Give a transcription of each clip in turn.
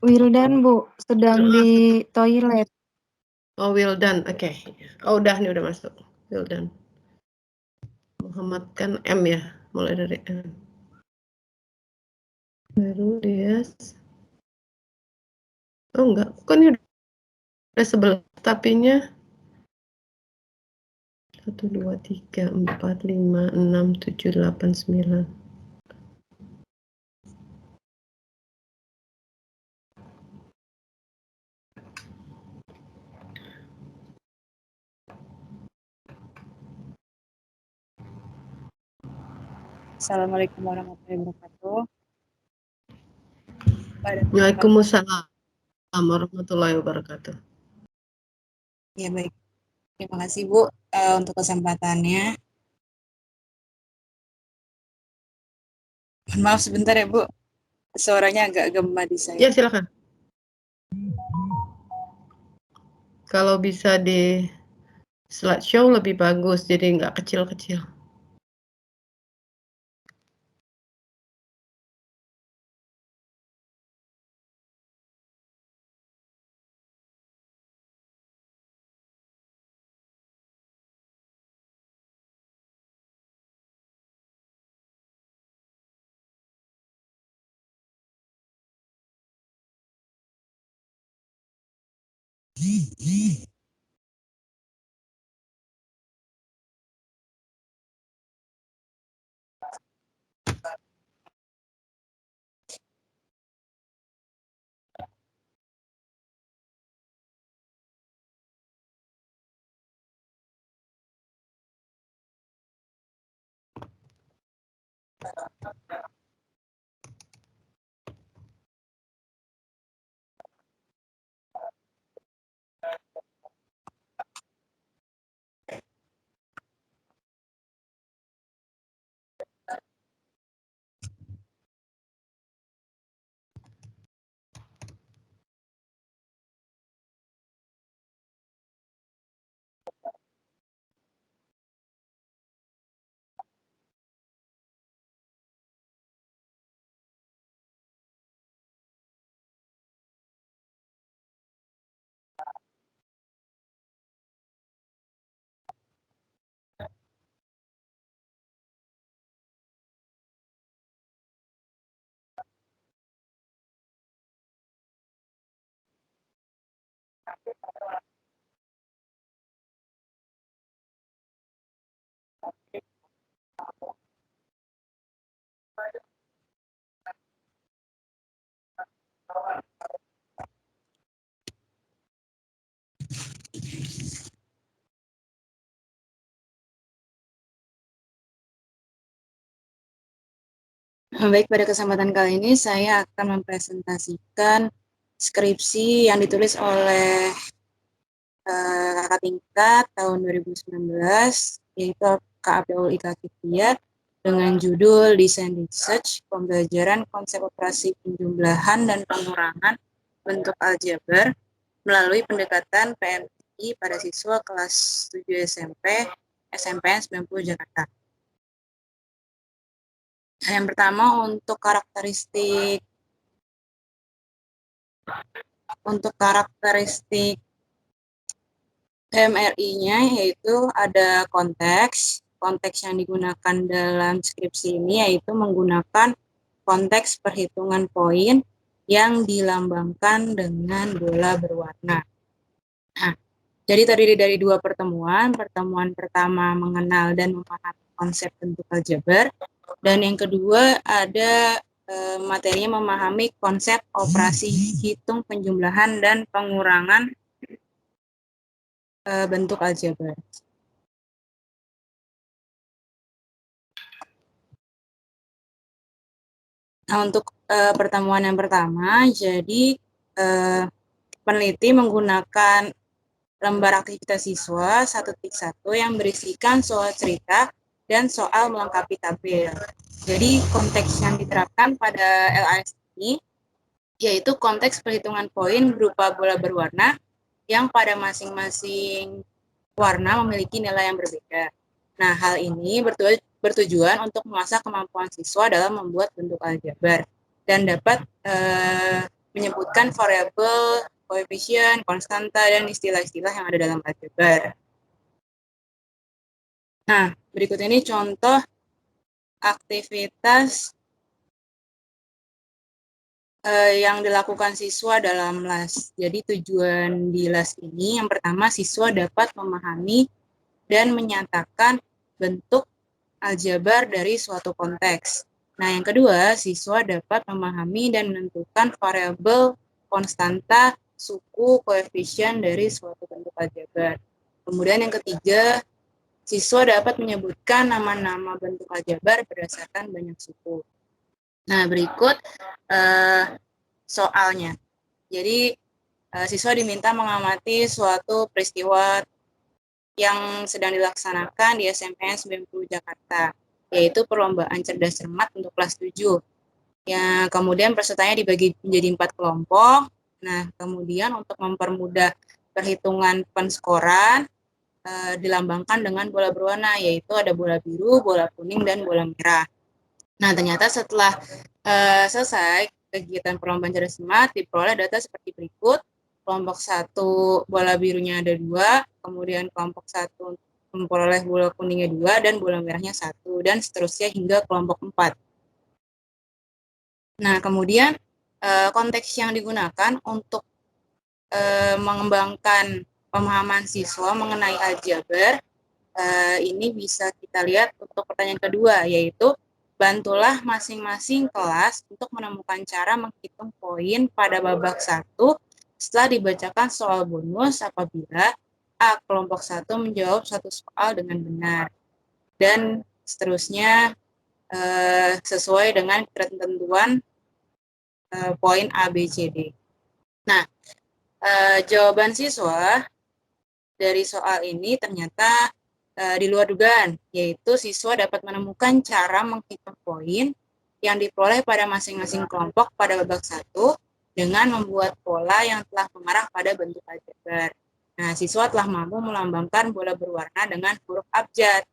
Wildan, Bu, sedang di toilet. Oh, Wildan, oke. Oh, udah nih, udah masuk. Wildan. Muhammad kan M ya, mulai dari M. Baru dia. Oh, enggak. Kok ini udah sebelah tapinya? 1, 2, 3, 4, 5, 6, 7, 8, 9. Assalamualaikum warahmatullahi wabarakatuh. Waalaikumsalam warahmatullahi wabarakatuh. Ya baik, terima kasih Bu untuk kesempatannya. Maaf sebentar ya Bu, suaranya agak gema di saya. Ya, silakan. Kalau bisa di slideshow lebih bagus, jadi nggak kecil-kecil. Baik, pada kesempatan kali ini saya akan mempresentasikan skripsi yang ditulis oleh kakak tingkat tahun 2019, yaitu Kak Abdul Ika Kifia, dengan judul Desain Research, Pembelajaran Konsep Operasi Penjumlahan dan Pengurangan Bentuk Aljabar melalui pendekatan PMI pada siswa kelas 7 SMP, SMPN 90 Jakarta. Yang pertama untuk karakteristik MRI-nya, yaitu ada konteks yang digunakan dalam skripsi ini, yaitu menggunakan konteks perhitungan poin yang dilambangkan dengan bola berwarna. Nah, jadi terdiri dari dua pertemuan. Pertemuan pertama mengenal dan memahami konsep bentuk aljabar, dan yang kedua ada materinya memahami konsep operasi hitung penjumlahan dan pengurangan bentuk aljabar. Nah, untuk pertemuan yang pertama, jadi peneliti menggunakan lembar aktivitas siswa 1.1 yang berisikan soal cerita dan soal melengkapi tabel. Jadi konteks yang diterapkan pada LAS ini yaitu konteks perhitungan poin berupa bola berwarna yang pada masing-masing warna memiliki nilai yang berbeda. Nah, hal ini bertujuan untuk mengasah kemampuan siswa dalam membuat bentuk aljabar dan dapat menyebutkan variabel, koefisien, konstanta, dan istilah-istilah yang ada dalam aljabar. Nah, berikut ini contoh aktivitas yang dilakukan siswa dalam LAS. Jadi tujuan di LAS ini yang pertama siswa dapat memahami dan menyatakan bentuk aljabar dari suatu konteks. Nah, yang kedua, siswa dapat memahami dan menentukan variabel, konstanta, suku, koefisien dari suatu bentuk aljabar. Kemudian yang ketiga, siswa dapat menyebutkan nama-nama bentuk aljabar berdasarkan banyak suku. Nah, berikut soalnya. Jadi, siswa diminta mengamati suatu peristiwa yang sedang dilaksanakan di SMPN 90 Jakarta, yaitu perlombaan cerdas cermat untuk kelas 7. Ya, kemudian pesertanya dibagi menjadi 4 kelompok. Nah, kemudian untuk mempermudah perhitungan penskoran, dilambangkan dengan bola berwarna, yaitu ada bola biru, bola kuning, dan bola merah. Nah, ternyata setelah selesai kegiatan perlombaan cerdas cermat, diperoleh data seperti berikut. Kelompok 1 bola birunya ada 2, kemudian kelompok 1 memperoleh bola kuningnya 2, dan bola merahnya 1, dan seterusnya hingga kelompok 4. Nah, kemudian konteks yang digunakan untuk mengembangkan pemahaman siswa mengenai aljabar, ini bisa kita lihat untuk pertanyaan kedua, yaitu bantulah masing-masing kelas untuk menemukan cara menghitung poin pada babak 1 setelah dibacakan soal bonus apabila A. Kelompok 1 menjawab satu soal dengan benar, dan seterusnya sesuai dengan ketentuan poin A, B, C, D. Nah, jawaban siswa dari soal ini ternyata di luar dugaan, yaitu siswa dapat menemukan cara menghitung poin yang diperoleh pada masing-masing kelompok pada babak 1 dengan membuat pola yang telah mengarah pada bentuk aljabar. Nah, siswa telah mampu melambangkan bola berwarna dengan huruf abjad.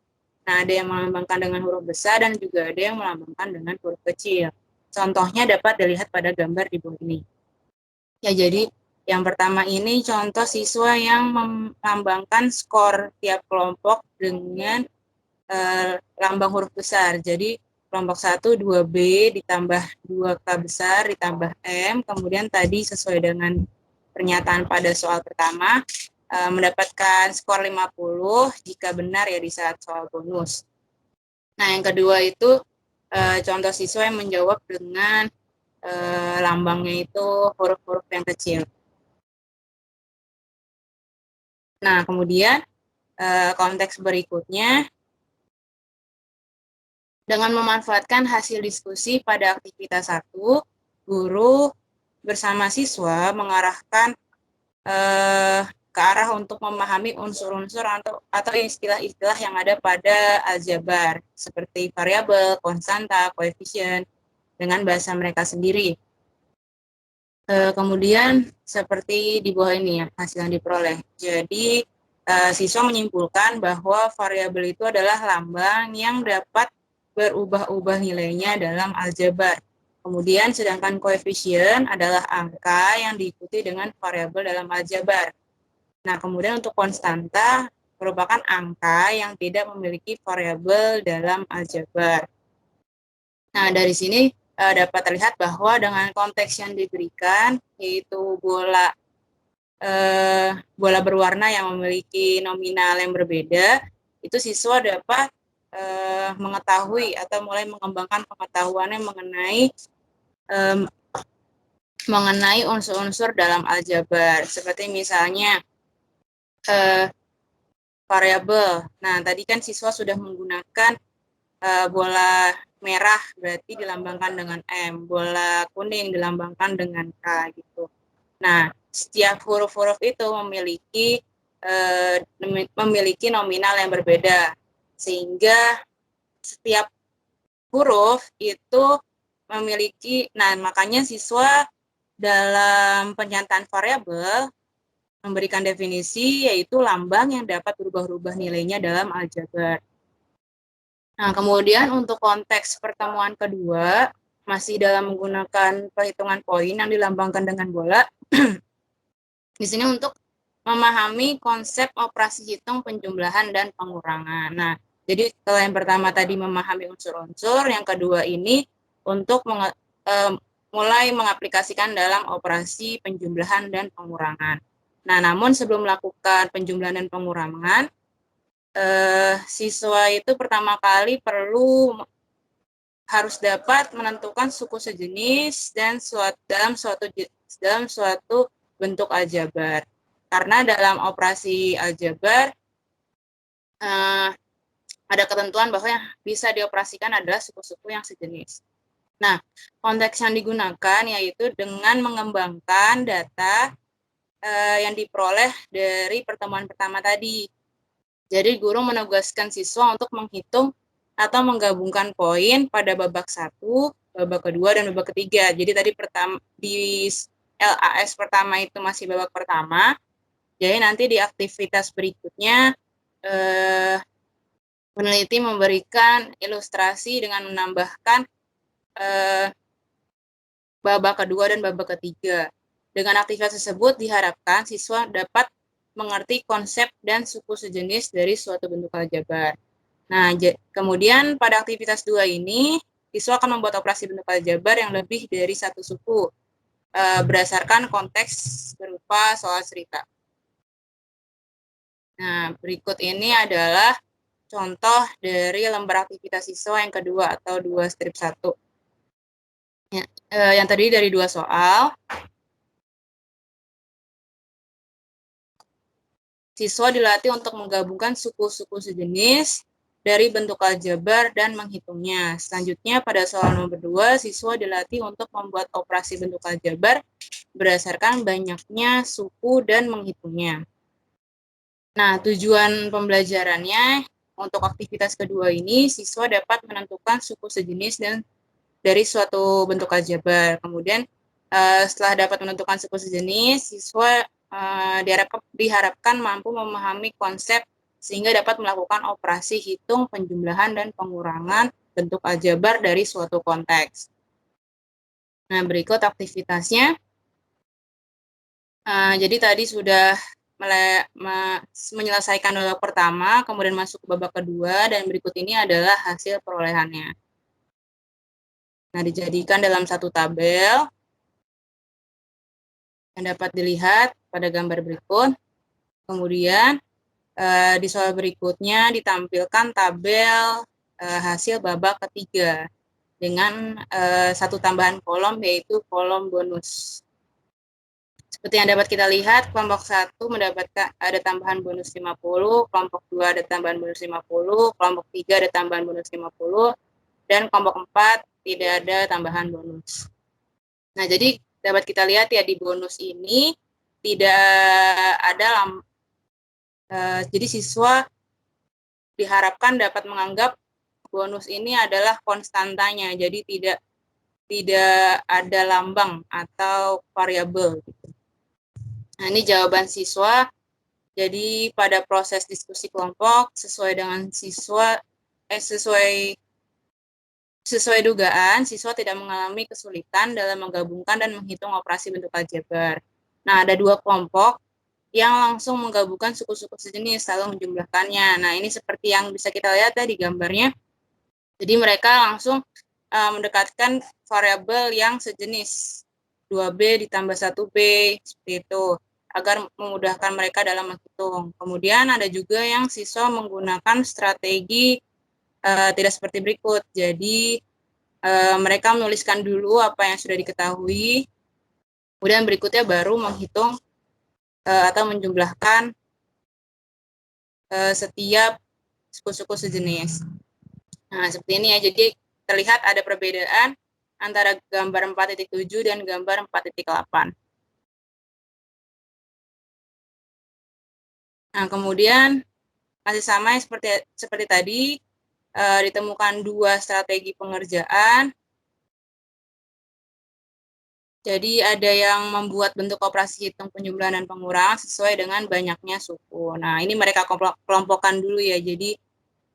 Nah, ada yang melambangkan dengan huruf besar dan juga ada yang melambangkan dengan huruf kecil. Contohnya dapat dilihat pada gambar di bawah ini. Ya, jadi yang pertama ini contoh siswa yang melambangkan skor tiap kelompok dengan lambang huruf besar. Jadi kelompok 1 2B ditambah 2K besar ditambah M, kemudian tadi sesuai dengan pernyataan pada soal pertama mendapatkan skor 50 jika benar ya di saat soal bonus. Nah, yang kedua itu contoh siswa yang menjawab dengan lambangnya itu huruf-huruf yang kecil. Nah, kemudian konteks berikutnya, dengan memanfaatkan hasil diskusi pada aktivitas 1, guru bersama siswa mengarahkan ke arah untuk memahami unsur-unsur atau istilah-istilah yang ada pada aljabar, seperti variabel, konstanta, koefisien, dengan bahasa mereka sendiri. Kemudian seperti di bawah ini ya, hasil yang diperoleh. Jadi siswa menyimpulkan bahwa variabel itu adalah lambang yang dapat berubah-ubah nilainya dalam aljabar. Kemudian sedangkan koefisien adalah angka yang diikuti dengan variabel dalam aljabar. Nah, kemudian untuk konstanta merupakan angka yang tidak memiliki variabel dalam aljabar. Nah, dari sini dapat terlihat bahwa dengan konteks yang diberikan, yaitu bola berwarna yang memiliki nominal yang berbeda, itu siswa dapat mengetahui atau mulai mengembangkan pengetahuannya mengenai unsur-unsur dalam aljabar, seperti misalnya variabel. Nah, tadi kan siswa sudah menggunakan bola merah berarti dilambangkan dengan M, bola kuning dilambangkan dengan K gitu. Nah, setiap huruf-huruf itu memiliki nominal yang berbeda, sehingga setiap huruf itu memiliki, nah makanya siswa dalam pernyataan variabel memberikan definisi yaitu lambang yang dapat berubah-ubah nilainya dalam aljabar. Nah, kemudian untuk konteks pertemuan kedua, masih dalam menggunakan perhitungan poin yang dilambangkan dengan bola. Di sini untuk memahami konsep operasi hitung penjumlahan dan pengurangan. Nah, jadi kalau yang pertama tadi memahami unsur-unsur, yang kedua ini untuk mulai mengaplikasikan dalam operasi penjumlahan dan pengurangan. Nah, namun sebelum melakukan penjumlahan dan pengurangan, siswa itu pertama kali harus dapat menentukan suku sejenis dan dalam suatu bentuk aljabar. Karena dalam operasi aljabar ada ketentuan bahwa yang bisa dioperasikan adalah suku-suku yang sejenis. Nah, konteks yang digunakan yaitu dengan mengembangkan data yang diperoleh dari pertemuan pertama tadi. Jadi guru menugaskan siswa untuk menghitung atau menggabungkan poin pada babak 1, babak kedua, dan babak ketiga. Jadi tadi di LAS pertama itu masih babak pertama. Jadi nanti di aktivitas berikutnya peneliti memberikan ilustrasi dengan menambahkan babak kedua dan babak ketiga. Dengan aktivitas tersebut diharapkan siswa dapat mengerti konsep dan suku sejenis dari suatu bentuk aljabar. Nah, kemudian pada aktivitas 2 ini, siswa akan membuat operasi bentuk aljabar yang lebih dari satu suku berdasarkan konteks berupa soal cerita. Nah, berikut ini adalah contoh dari lembar aktivitas siswa yang kedua atau 2-1. Ya, yang terdiri dari 2 soal. Siswa dilatih untuk menggabungkan suku-suku sejenis dari bentuk aljabar dan menghitungnya. Selanjutnya pada soal nomor 2, siswa dilatih untuk membuat operasi bentuk aljabar berdasarkan banyaknya suku dan menghitungnya. Nah, tujuan pembelajarannya untuk aktivitas kedua ini, siswa dapat menentukan suku sejenis dan dari suatu bentuk aljabar. Kemudian setelah dapat menentukan suku sejenis, siswa diharapkan mampu memahami konsep sehingga dapat melakukan operasi hitung, penjumlahan, dan pengurangan bentuk aljabar dari suatu konteks. Nah, berikut aktivitasnya. Jadi tadi sudah menyelesaikan babak pertama, kemudian masuk ke babak kedua, dan berikut ini adalah hasil perolehannya. Nah, dijadikan dalam satu tabel yang dapat dilihat pada gambar berikut. Kemudian di soal berikutnya ditampilkan tabel hasil babak ketiga dengan satu tambahan kolom, yaitu kolom bonus. Seperti yang dapat kita lihat, kelompok 1 mendapatkan ada tambahan bonus 50, kelompok 2 ada tambahan bonus 50, kelompok 3 ada tambahan bonus 50, dan kelompok 4 tidak ada tambahan bonus. Nah, jadi dapat kita lihat ya di bonus ini tidak ada jadi siswa diharapkan dapat menganggap bonus ini adalah konstantanya, jadi tidak ada lambang atau variabel. Nah, ini jawaban siswa. Jadi pada proses diskusi kelompok sesuai dengan sesuai dugaan, siswa tidak mengalami kesulitan dalam menggabungkan dan menghitung operasi bentuk aljabar. Nah, ada 2 kelompok yang langsung menggabungkan suku-suku sejenis lalu menjumlahkannya. Nah, ini seperti yang bisa kita lihat di gambarnya. Jadi mereka langsung mendekatkan variabel yang sejenis, 2B ditambah 1B, seperti itu, agar memudahkan mereka dalam menghitung. Kemudian ada juga yang siswa menggunakan strategi tidak seperti berikut. Jadi mereka menuliskan dulu apa yang sudah diketahui, kemudian berikutnya baru menghitung atau menjumlahkan setiap suku-suku sejenis. Nah, seperti ini ya. Jadi terlihat ada perbedaan antara gambar 4.7 dan gambar 4.8. Nah, kemudian masih sama seperti tadi, ditemukan 2 strategi pengerjaan. Jadi ada yang membuat bentuk operasi hitung penjumlahan dan pengurangan sesuai dengan banyaknya suku. Nah, ini mereka kelompokkan dulu ya. Jadi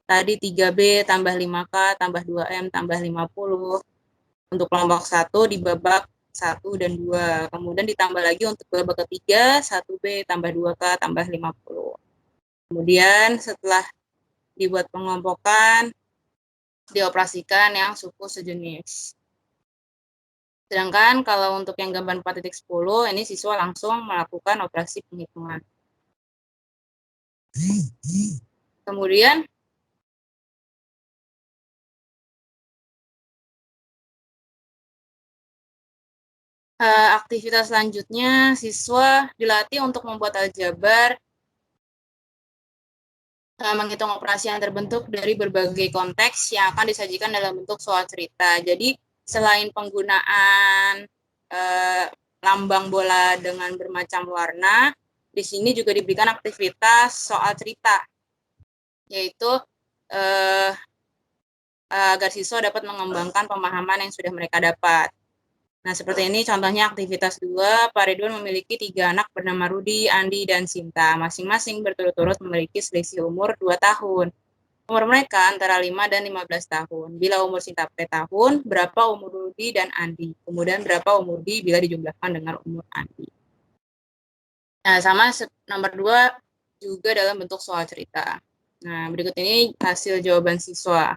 tadi 3B tambah 5K tambah 2M tambah 50. untuk kelompok 1 di babak 1 dan 2. Kemudian ditambah lagi untuk babak ketiga 1B tambah 2K tambah 50. Kemudian setelah dibuat pengelompokan, dioperasikan yang suku sejenis. Sedangkan kalau untuk yang gambar 4.10, ini siswa langsung melakukan operasi penghitungan. Kemudian, aktivitas selanjutnya, siswa dilatih untuk membuat aljabar, menghitung operasi yang terbentuk dari berbagai konteks yang akan disajikan dalam bentuk soal cerita. Jadi, selain penggunaan lambang bola dengan bermacam warna, di sini juga diberikan aktivitas soal cerita, yaitu agar siswa dapat mengembangkan pemahaman yang sudah mereka dapat. Nah, seperti ini contohnya aktivitas 2, Pak Ridwan memiliki 3 anak bernama Rudi, Andi, dan Sinta. Masing-masing berturut-turut memiliki selisih umur 2 tahun. Umur mereka antara 5 dan 15 tahun. Bila umur Sinta per tahun, berapa umur Rudi dan Andi? Kemudian berapa umur Rudi bila dijumlahkan dengan umur Andi? Nah, sama nomor 2 juga dalam bentuk soal cerita. Nah, berikut ini hasil jawaban siswa.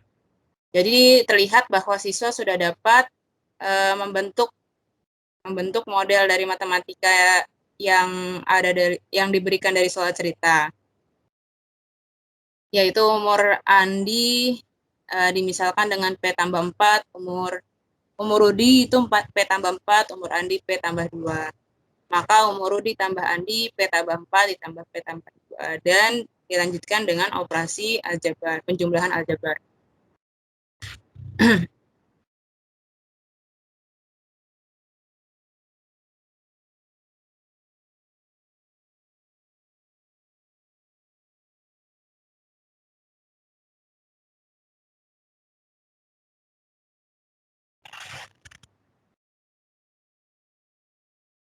Jadi terlihat bahwa siswa sudah dapat membentuk model dari matematika yang diberikan dari soal cerita, yaitu umur Andi dimisalkan dengan P tambah 4, umur Rudi itu P tambah 4, umur Andi P tambah 2. Maka umur Rudi tambah Andi P tambah 4 ditambah P tambah 2, dan dilanjutkan dengan operasi aljabar, penjumlahan aljabar.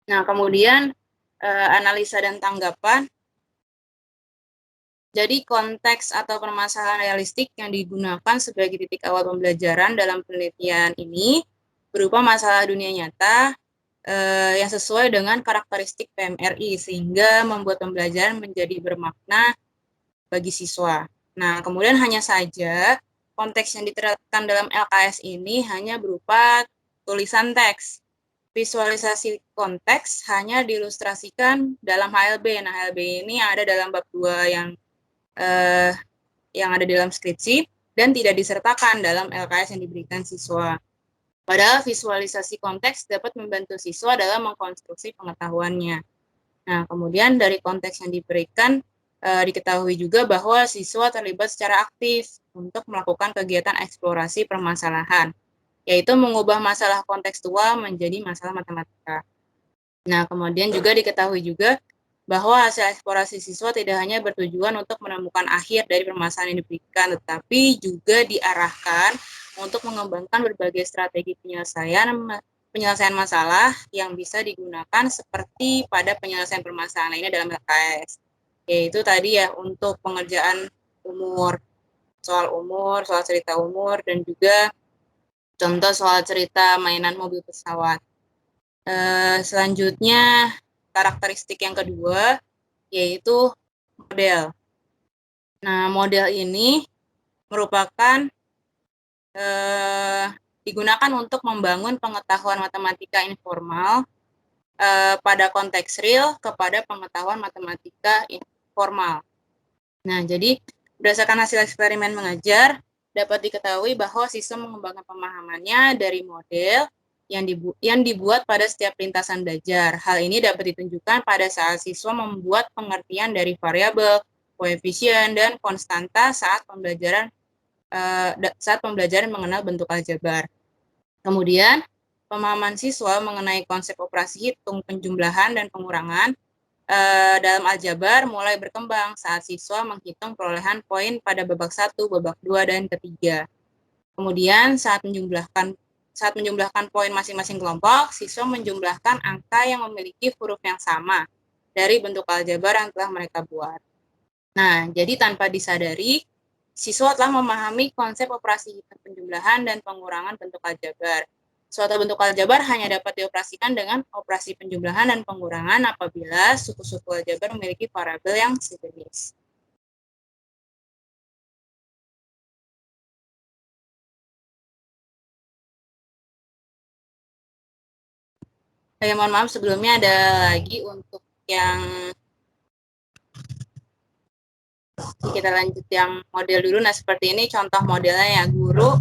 Nah, kemudian analisa dan tanggapan. Jadi konteks atau permasalahan realistik yang digunakan sebagai titik awal pembelajaran dalam penelitian ini berupa masalah dunia nyata yang sesuai dengan karakteristik PMRI, sehingga membuat pembelajaran menjadi bermakna bagi siswa. Nah, kemudian hanya saja konteks yang diterapkan dalam LKS ini hanya berupa tulisan teks. Visualisasi konteks hanya diilustrasikan dalam HLB. Nah, HLB ini ada dalam bab 2 yang ada dalam skripsi dan tidak disertakan dalam LKS yang diberikan siswa. Padahal visualisasi konteks dapat membantu siswa dalam mengkonstruksi pengetahuannya. Nah, kemudian dari konteks yang diberikan, diketahui juga bahwa siswa terlibat secara aktif untuk melakukan kegiatan eksplorasi permasalahan, yaitu mengubah masalah kontekstual menjadi masalah matematika. Nah, kemudian juga diketahui juga bahwa hasil eksplorasi siswa tidak hanya bertujuan untuk menemukan akhir dari permasalahan yang diberikan, tetapi juga diarahkan untuk mengembangkan berbagai strategi penyelesaian masalah yang bisa digunakan seperti pada penyelesaian permasalahan lainnya dalam LKS. Yaitu tadi ya, untuk pengerjaan soal cerita umur, dan juga contoh soal cerita mainan mobil pesawat. Selanjutnya, karakteristik yang kedua, yaitu model. Nah, model ini merupakan digunakan untuk membangun pengetahuan matematika informal pada konteks real kepada pengetahuan matematika informal. Nah, jadi berdasarkan hasil eksperimen mengajar, dapat diketahui bahwa siswa mengembangkan pemahamannya dari model yang dibuat pada setiap lintasan belajar. Hal ini dapat ditunjukkan pada saat siswa membuat pengertian dari variabel, koefisien, dan konstanta saat pembelajaran mengenal bentuk aljabar. Kemudian, pemahaman siswa mengenai konsep operasi hitung, penjumlahan, dan pengurangan dalam aljabar mulai berkembang saat siswa menghitung perolehan poin pada babak 1, babak 2, dan ketiga. Kemudian, saat menjumlahkan poin masing-masing kelompok, siswa menjumlahkan angka yang memiliki huruf yang sama dari bentuk aljabar yang telah mereka buat. Nah, jadi tanpa disadari, siswa telah memahami konsep operasi hitung, penjumlahan, dan pengurangan bentuk aljabar. Suatu bentuk aljabar hanya dapat dioperasikan dengan operasi penjumlahan dan pengurangan apabila suku-suku aljabar memiliki variabel yang sejenis. Mohon maaf sebelumnya ada lagi untuk yang kita lanjut yang model dulu. Nah, seperti ini contoh modelnya ya, guru.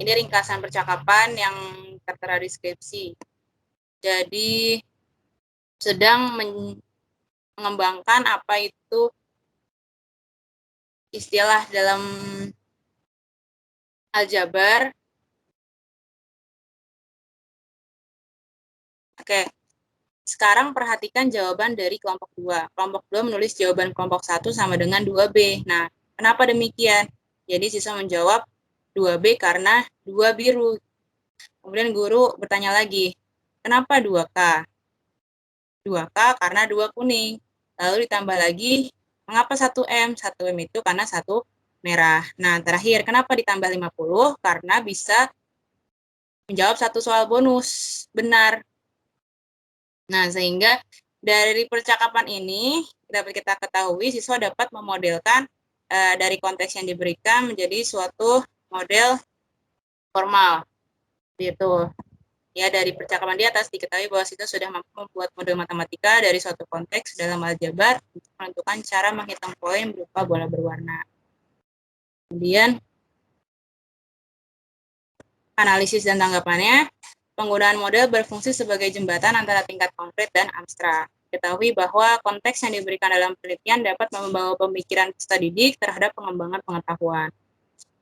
Ini ringkasan percakapan yang tertera di skripsi. Jadi, sedang mengembangkan apa itu istilah dalam aljabar. Oke. Sekarang perhatikan jawaban dari kelompok 2. Kelompok 2 menulis jawaban kelompok 1 sama dengan 2B. Nah, kenapa demikian? Jadi siswa menjawab 2B karena 2 biru. Kemudian guru bertanya lagi, kenapa 2K? 2K karena 2 kuning. Lalu ditambah lagi, mengapa 1M? 1M itu karena 1 merah. Nah, terakhir, kenapa ditambah 50? Karena bisa menjawab 1 soal bonus. Benar. Nah, sehingga dari percakapan ini dapat kita ketahui siswa dapat memodelkan dari konteks yang diberikan menjadi suatu model formal. Gitu. Ya, dari percakapan di atas diketahui bahwa siswa sudah mampu membuat model matematika dari suatu konteks dalam aljabar untuk menentukan cara menghitung poin berupa bola berwarna. Kemudian, analisis dan tanggapannya. Penggunaan model berfungsi sebagai jembatan antara tingkat konkret dan abstrak. Ketahui bahwa konteks yang diberikan dalam penelitian dapat membawa pemikiran peserta didik terhadap pengembangan pengetahuan.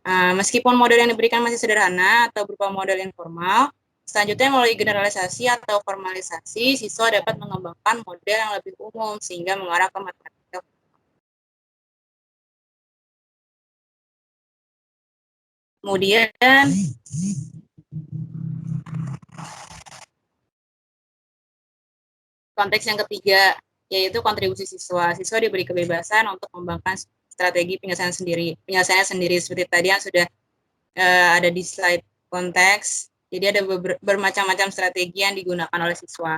Meskipun model yang diberikan masih sederhana atau berupa model informal, selanjutnya melalui generalisasi atau formalisasi, siswa dapat mengembangkan model yang lebih umum sehingga mengarah ke matematika. Kemudian, konteks yang ketiga, yaitu kontribusi siswa. Siswa diberi kebebasan untuk mengembangkan strategi penyelesaiannya sendiri. Seperti tadi yang sudah ada di slide konteks. Jadi ada bermacam-macam strategi yang digunakan oleh siswa.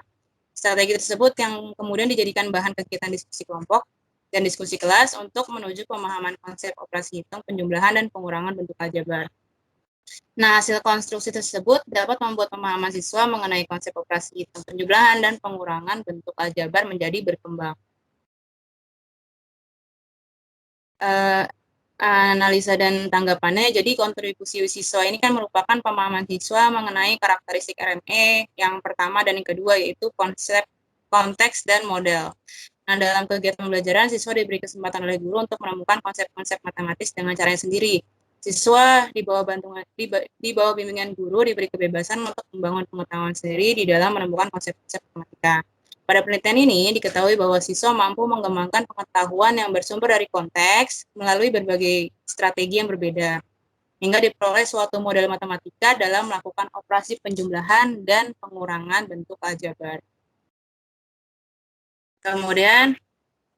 Strategi tersebut yang kemudian dijadikan bahan kegiatan diskusi kelompok dan diskusi kelas untuk menuju pemahaman konsep operasi hitung, penjumlahan, dan pengurangan bentuk aljabar. Nah, hasil konstruksi tersebut dapat membuat pemahaman siswa mengenai konsep operasi hitung, penjumlahan, dan pengurangan bentuk aljabar menjadi berkembang. Analisa dan tanggapannya, jadi kontribusi siswa ini kan merupakan pemahaman siswa mengenai karakteristik RME yang pertama dan yang kedua, yaitu konsep, konteks, dan model. Nah, dalam kegiatan pembelajaran, siswa diberi kesempatan oleh guru untuk menemukan konsep-konsep matematis dengan caranya sendiri. Siswa di bawah bimbingan guru diberi kebebasan untuk membangun pengetahuan sendiri di dalam menemukan konsep-konsep matematika. Pada penelitian ini diketahui bahwa siswa mampu mengembangkan pengetahuan yang bersumber dari konteks melalui berbagai strategi yang berbeda, hingga diperoleh suatu model matematika dalam melakukan operasi penjumlahan dan pengurangan bentuk aljabar. Kemudian,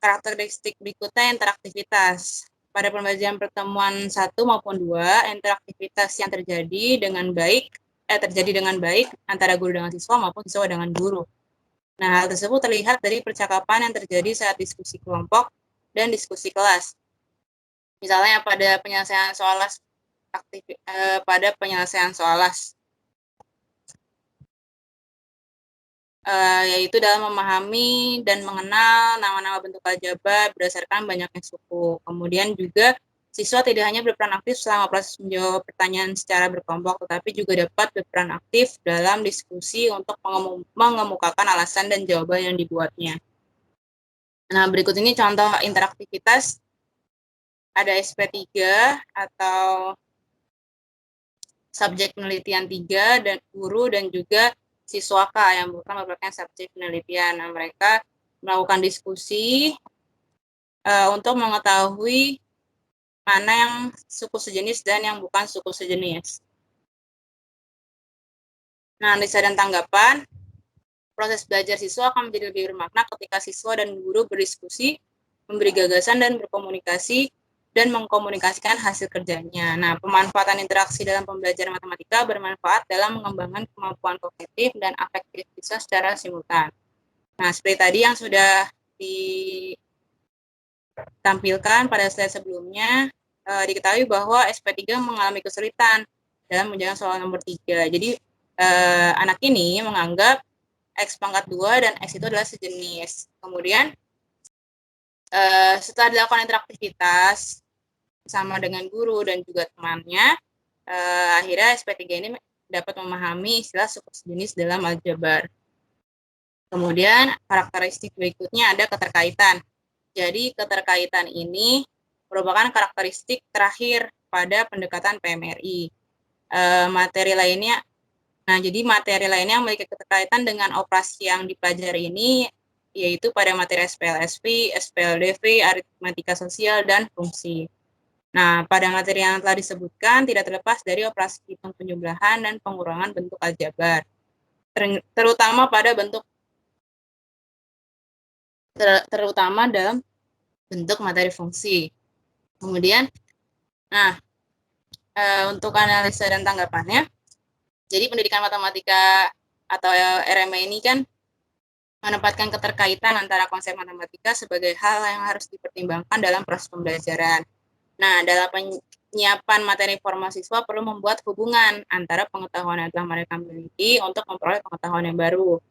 karakteristik berikutnya interaktivitas. Pada pembelajaran pertemuan 1 maupun 2, interaktivitas yang terjadi dengan baik antara guru dengan siswa maupun siswa dengan guru. Nah, hal tersebut terlihat dari percakapan yang terjadi saat diskusi kelompok dan diskusi kelas. Misalnya pada penyelesaian soalas, yaitu dalam memahami dan mengenal nama-nama bentuk aljabar berdasarkan banyaknya suku. Kemudian juga siswa tidak hanya berperan aktif selama proses menjawab pertanyaan secara berkelompok, tetapi juga dapat berperan aktif dalam diskusi untuk mengemukakan alasan dan jawaban yang dibuatnya. Nah, berikut ini contoh interaktivitas. Ada SP3 atau subjek penelitian 3 dan guru dan juga siswa K yang merupakan subjek penelitian. Nah, mereka melakukan diskusi untuk mengetahui mana yang suku sejenis dan yang bukan suku sejenis. Nah, analisa dan tanggapan. Proses belajar siswa akan menjadi lebih bermakna ketika siswa dan guru berdiskusi, memberi gagasan dan berkomunikasi dan mengkomunikasikan hasil kerjanya. Nah, pemanfaatan interaksi dalam pembelajaran matematika bermanfaat dalam mengembangkan kemampuan kognitif dan afektif siswa secara simultan. Nah, seperti tadi yang sudah ditampilkan pada slide sebelumnya, diketahui bahwa SP3 mengalami kesulitan dalam menjalankan soal nomor 3. Jadi, anak ini menganggap X pangkat 2 dan X itu adalah sejenis. Kemudian, setelah dilakukan interaktivitas bersama dengan guru dan juga temannya, akhirnya SP3 ini dapat memahami istilah suku sejenis dalam aljabar. Kemudian, karakteristik berikutnya ada keterkaitan. Jadi, keterkaitan ini merupakan karakteristik terakhir pada pendekatan PMRI. Materi lainnya yang memiliki keterkaitan dengan operasi yang dipelajari ini yaitu pada materi SPLSV, SPLDV, aritmatika sosial, dan fungsi. Nah, pada materi yang telah disebutkan tidak terlepas dari operasi hitung penjumlahan dan pengurangan bentuk aljabar, terutama dalam bentuk materi fungsi. Kemudian, untuk analisa dan tanggapannya, jadi pendidikan matematika atau RMA ini kan menempatkan keterkaitan antara konsep matematika sebagai hal yang harus dipertimbangkan dalam proses pembelajaran. Nah, dalam penyiapan materi formal siswa perlu membuat hubungan antara pengetahuan yang telah mereka miliki untuk memperoleh pengetahuan yang baru.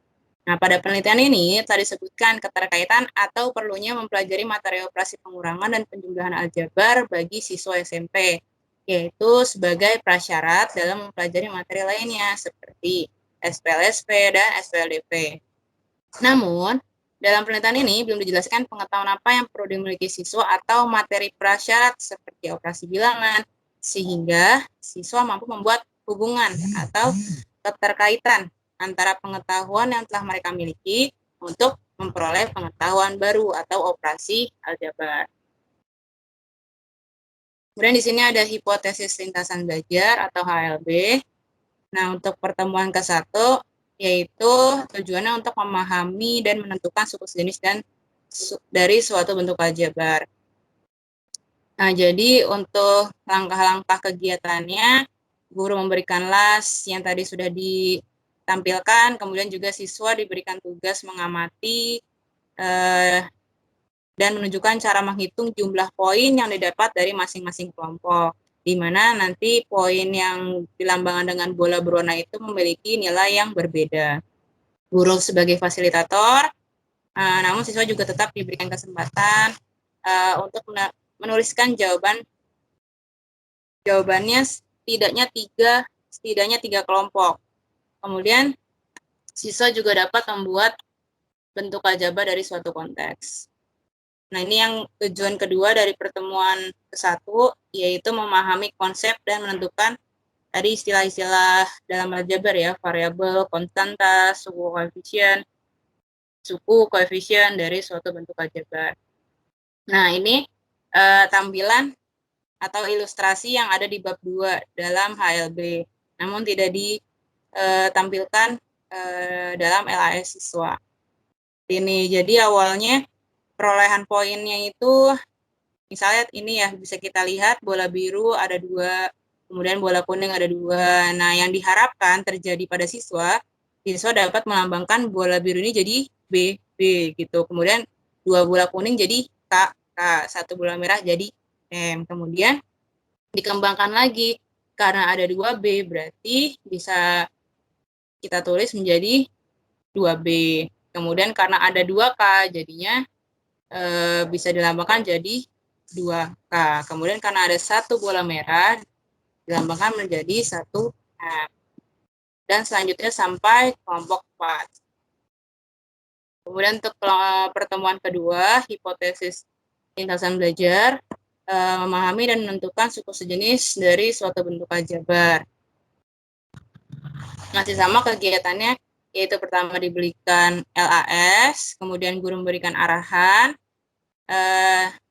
Nah, pada penelitian ini telah disebutkan keterkaitan atau perlunya mempelajari materi operasi pengurangan dan penjumlahan aljabar bagi siswa SMP, yaitu sebagai prasyarat dalam mempelajari materi lainnya seperti SPLSV dan SPLDV. Namun, dalam penelitian ini belum dijelaskan pengetahuan apa yang perlu dimiliki siswa atau materi prasyarat seperti operasi bilangan, sehingga siswa mampu membuat hubungan atau keterkaitan antara pengetahuan yang telah mereka miliki untuk memperoleh pengetahuan baru atau operasi aljabar. Kemudian di sini ada hipotesis lintasan belajar atau HLB. Nah, untuk pertemuan ke-1 yaitu tujuannya untuk memahami dan menentukan suku sejenis dan dari suatu bentuk aljabar. Nah, jadi untuk langkah-langkah kegiatannya, guru memberikan las yang tadi sudah ditampilkan, kemudian juga siswa diberikan tugas mengamati dan menunjukkan cara menghitung jumlah poin yang didapat dari masing-masing kelompok, di mana nanti poin yang dilambangkan dengan bola berwarna itu memiliki nilai yang berbeda. Guru sebagai fasilitator, namun siswa juga tetap diberikan kesempatan untuk menuliskan jawabannya setidaknya tiga kelompok. Kemudian siswa juga dapat membuat bentuk aljabar dari suatu konteks. Nah, ini yang tujuan kedua dari pertemuan ke-1, yaitu memahami konsep dan menentukan tadi istilah-istilah dalam aljabar ya, variabel, konstanta, suku koefisien dari suatu bentuk aljabar. Nah, ini tampilan atau ilustrasi yang ada di bab 2 dalam HLB, namun tidak ditampilkan dalam LAS siswa. Ini jadi awalnya perolehan poinnya itu, misalnya ini ya, bisa kita lihat bola biru ada 2, kemudian bola kuning ada 2. Nah, yang diharapkan terjadi pada siswa dapat melambangkan bola biru ini jadi B gitu. Kemudian 2 bola kuning jadi K, 1 bola merah jadi M. Kemudian dikembangkan lagi, karena ada 2B, berarti bisa kita tulis menjadi 2B. Kemudian karena ada 2K, jadinya bisa dilambangkan jadi 2K. Kemudian karena ada 1 bola merah, dilambangkan menjadi 1 M. Dan selanjutnya sampai kelompok 4. Kemudian untuk pertemuan kedua, hipotesis lintasan belajar, memahami dan menentukan suku sejenis dari suatu bentuk aljabar. Masih sama kegiatannya, yaitu pertama diberikan LAS, kemudian guru memberikan arahan,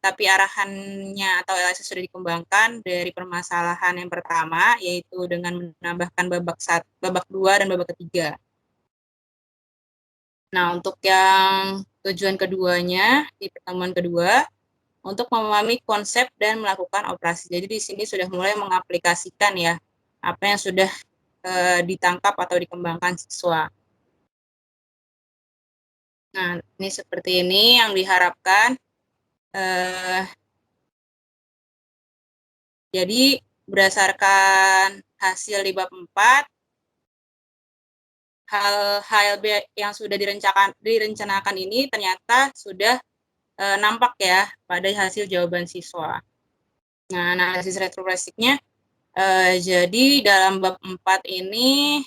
tapi arahannya atau LAS sudah dikembangkan dari permasalahan yang pertama, yaitu dengan menambahkan babak 2 dan babak ketiga. Nah, untuk yang tujuan keduanya di pertemuan kedua, untuk memahami konsep dan melakukan operasi. Jadi di sini sudah mulai mengaplikasikan ya apa yang sudah ditangkap atau dikembangkan siswa. Nah, ini seperti ini yang diharapkan. Jadi berdasarkan hasil di bab 4, hal HLB yang sudah direncanakan ini ternyata sudah nampak ya pada hasil jawaban siswa. Nah, analisis retrofleksiknya, jadi dalam bab 4 ini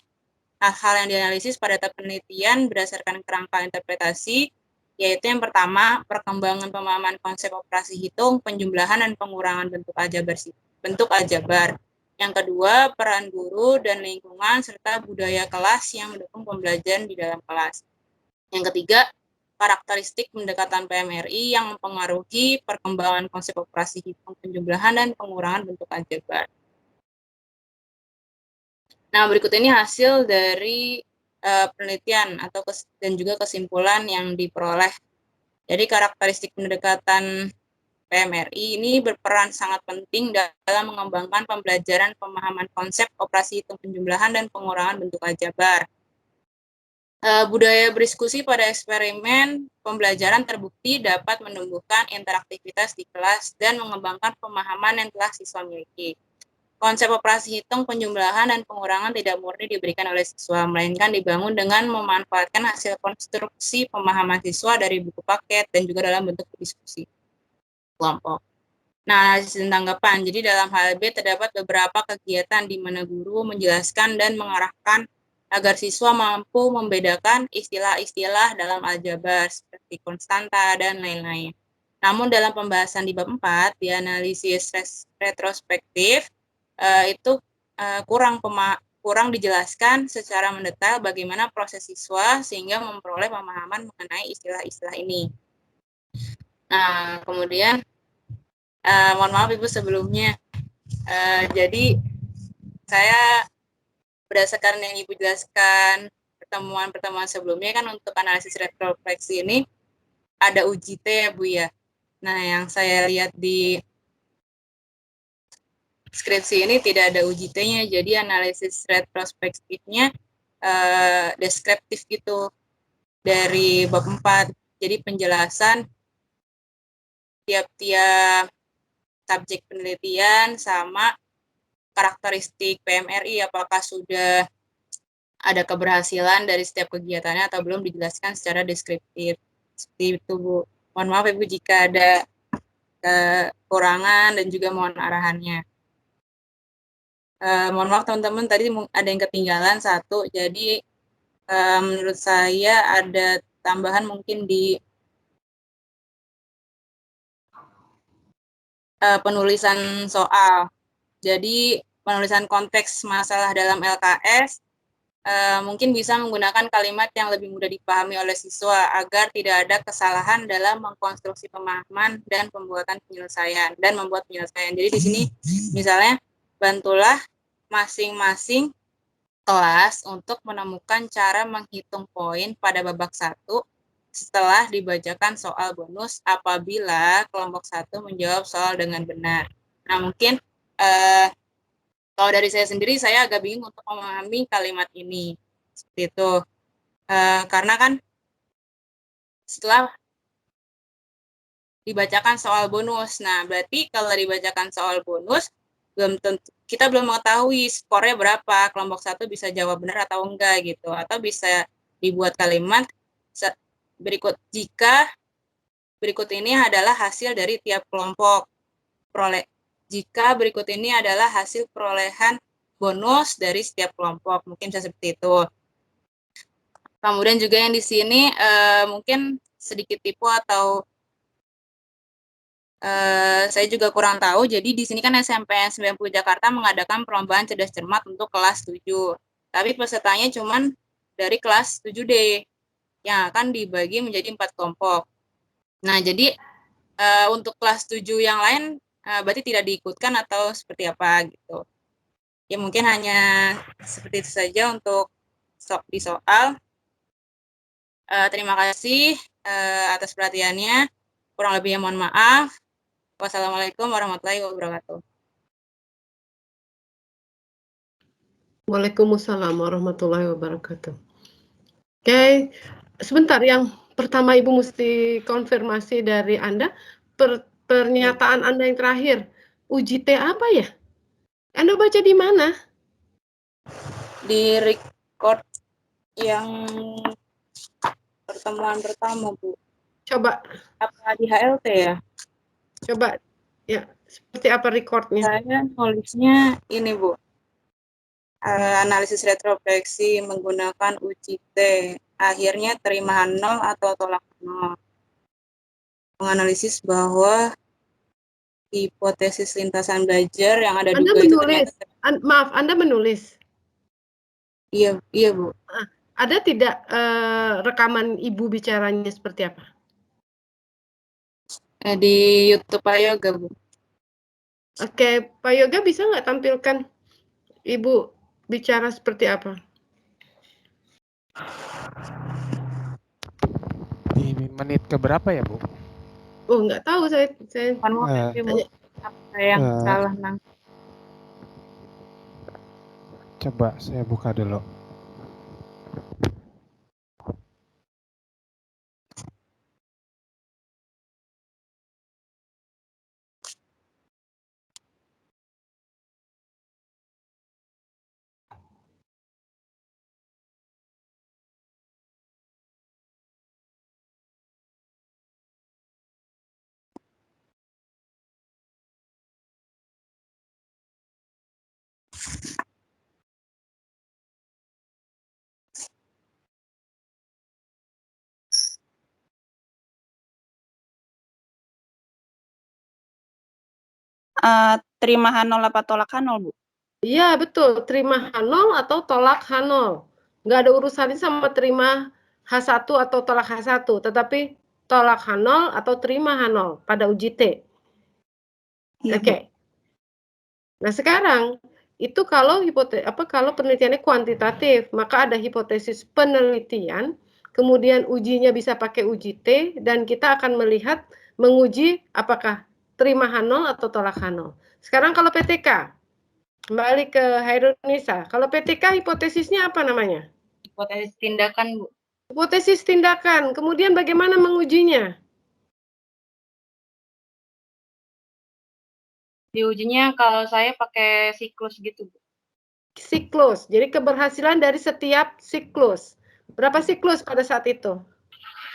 hal-hal yang dianalisis pada tahap penelitian berdasarkan kerangka interpretasi, yaitu yang pertama, perkembangan pemahaman konsep operasi hitung, penjumlahan dan pengurangan bentuk aljabar. Yang kedua, peran guru dan lingkungan serta budaya kelas yang mendukung pembelajaran di dalam kelas. Yang ketiga, karakteristik pendekatan PMRI yang mempengaruhi perkembangan konsep operasi hitung, penjumlahan dan pengurangan bentuk aljabar. Nah, berikut ini hasil dari penelitian dan juga kesimpulan yang diperoleh. Jadi karakteristik pendekatan PMRI ini berperan sangat penting dalam mengembangkan pembelajaran pemahaman konsep operasi hitung, penjumlahan dan pengurangan bentuk aljabar. Budaya berdiskusi pada eksperimen pembelajaran terbukti dapat menumbuhkan interaktivitas di kelas dan mengembangkan pemahaman yang telah siswa miliki. Konsep operasi hitung, penjumlahan, dan pengurangan tidak murni diberikan oleh siswa, melainkan dibangun dengan memanfaatkan hasil konstruksi pemahaman siswa dari buku paket dan juga dalam bentuk diskusi kelompok. Nah, analisis dan tanggapan. Jadi dalam HLB terdapat beberapa kegiatan di mana guru menjelaskan dan mengarahkan agar siswa mampu membedakan istilah-istilah dalam aljabar seperti konstanta dan lain-lain. Namun dalam pembahasan di bab 4, di analisis retrospektif, itu kurang dijelaskan secara mendetail bagaimana proses siswa sehingga memperoleh pemahaman mengenai istilah-istilah ini. Nah, kemudian mohon maaf Ibu sebelumnya. Jadi saya berdasarkan yang Ibu jelaskan pertemuan-pertemuan sebelumnya kan untuk analisis retrofleksi ini ada uji T ya Bu ya. Nah, yang saya lihat di skripsi ini tidak ada uji T-nya, jadi analisis retrospektifnya deskriptif gitu dari bab 4. Jadi penjelasan tiap-tiap subjek penelitian sama karakteristik PMRI, apakah sudah ada keberhasilan dari setiap kegiatannya atau belum dijelaskan secara deskriptif. Seperti itu Bu. Mohon maaf Ibu jika ada kekurangan dan juga mohon arahannya. Mohon maaf teman-teman, tadi ada yang ketinggalan satu, jadi menurut saya ada tambahan mungkin di penulisan soal. Jadi penulisan konteks masalah dalam LKS mungkin bisa menggunakan kalimat yang lebih mudah dipahami oleh siswa agar tidak ada kesalahan dalam mengkonstruksi pemahaman dan membuat penyelesaian. Jadi di sini misalnya bantulah masing-masing kelas untuk menemukan cara menghitung poin pada babak 1 setelah dibacakan soal bonus apabila kelompok 1 menjawab soal dengan benar. Nah, mungkin kalau dari saya sendiri, saya agak bingung untuk memahami kalimat ini. Seperti itu. Karena kan setelah dibacakan soal bonus, nah berarti kalau dibacakan soal bonus, kita belum mengetahui skornya berapa, kelompok 1 bisa jawab benar atau enggak gitu, atau bisa dibuat kalimat jika berikut ini adalah hasil dari tiap kelompok, jika berikut ini adalah hasil perolehan bonus dari setiap kelompok, mungkin bisa seperti itu. Kemudian juga yang di sini mungkin sedikit tipu atau saya juga kurang tahu. Jadi di sini kan SMPN 90 Jakarta mengadakan perlombaan cerdas cermat untuk kelas 7. Tapi pesertanya cuma dari kelas 7D yang akan dibagi menjadi 4 kelompok. Nah, jadi untuk kelas 7 yang lain berarti tidak diikutkan atau seperti apa gitu. Ya mungkin hanya seperti itu saja untuk di soal. Terima kasih atas perhatiannya. Kurang lebihnya mohon maaf. Wassalamualaikum warahmatullahi wabarakatuh. Waalaikumsalam warahmatullahi wabarakatuh. Oke, sebentar, yang pertama Ibu mesti konfirmasi dari Anda, pernyataan Anda yang terakhir, uji T apa ya? Anda baca di mana? Di record yang pertemuan pertama, Bu. Coba, Apa di HLT ya? coba, ya, seperti apa recordnya? Saya nulisnya ini, Bu. Analisis retrofleksi menggunakan uji T. Akhirnya terima 0 atau tolak 0. Menganalisis bahwa hipotesis lintasan belajar yang ada Anda duga itu menulis, ternyata maaf, Anda menulis. iya Bu. Ada tidak rekaman Ibu bicaranya seperti apa? Di YouTube Prayoga, Bu. Oke, Pak Yoga bisa nggak tampilkan Ibu bicara seperti apa? Di menit keberapa ya, Bu? Oh, nggak tahu saya. Mohon maaf ya, Bu. Apa yang salah nang? Coba saya buka dulu. Terima H0 apa tolak H0, Bu? Iya, betul. Terima H0 atau tolak H0. Nggak ada urusannya sama terima H1 atau tolak H1, tetapi tolak H0 atau terima H0 pada uji T. Iya, Oke. Nah, sekarang itu kalau kalau penelitiannya kuantitatif, maka ada hipotesis penelitian, kemudian ujinya bisa pakai uji T, dan kita akan melihat menguji apakah terima H0 atau tolak H0. Sekarang kalau PTK, kembali ke Hairunisa. Kalau PTK hipotesisnya apa namanya? Hipotesis tindakan, Bu. Hipotesis tindakan. Kemudian bagaimana mengujinya? Diujinya kalau saya pakai siklus gitu, Bu. Siklus. Jadi keberhasilan dari setiap siklus. Berapa siklus pada saat itu?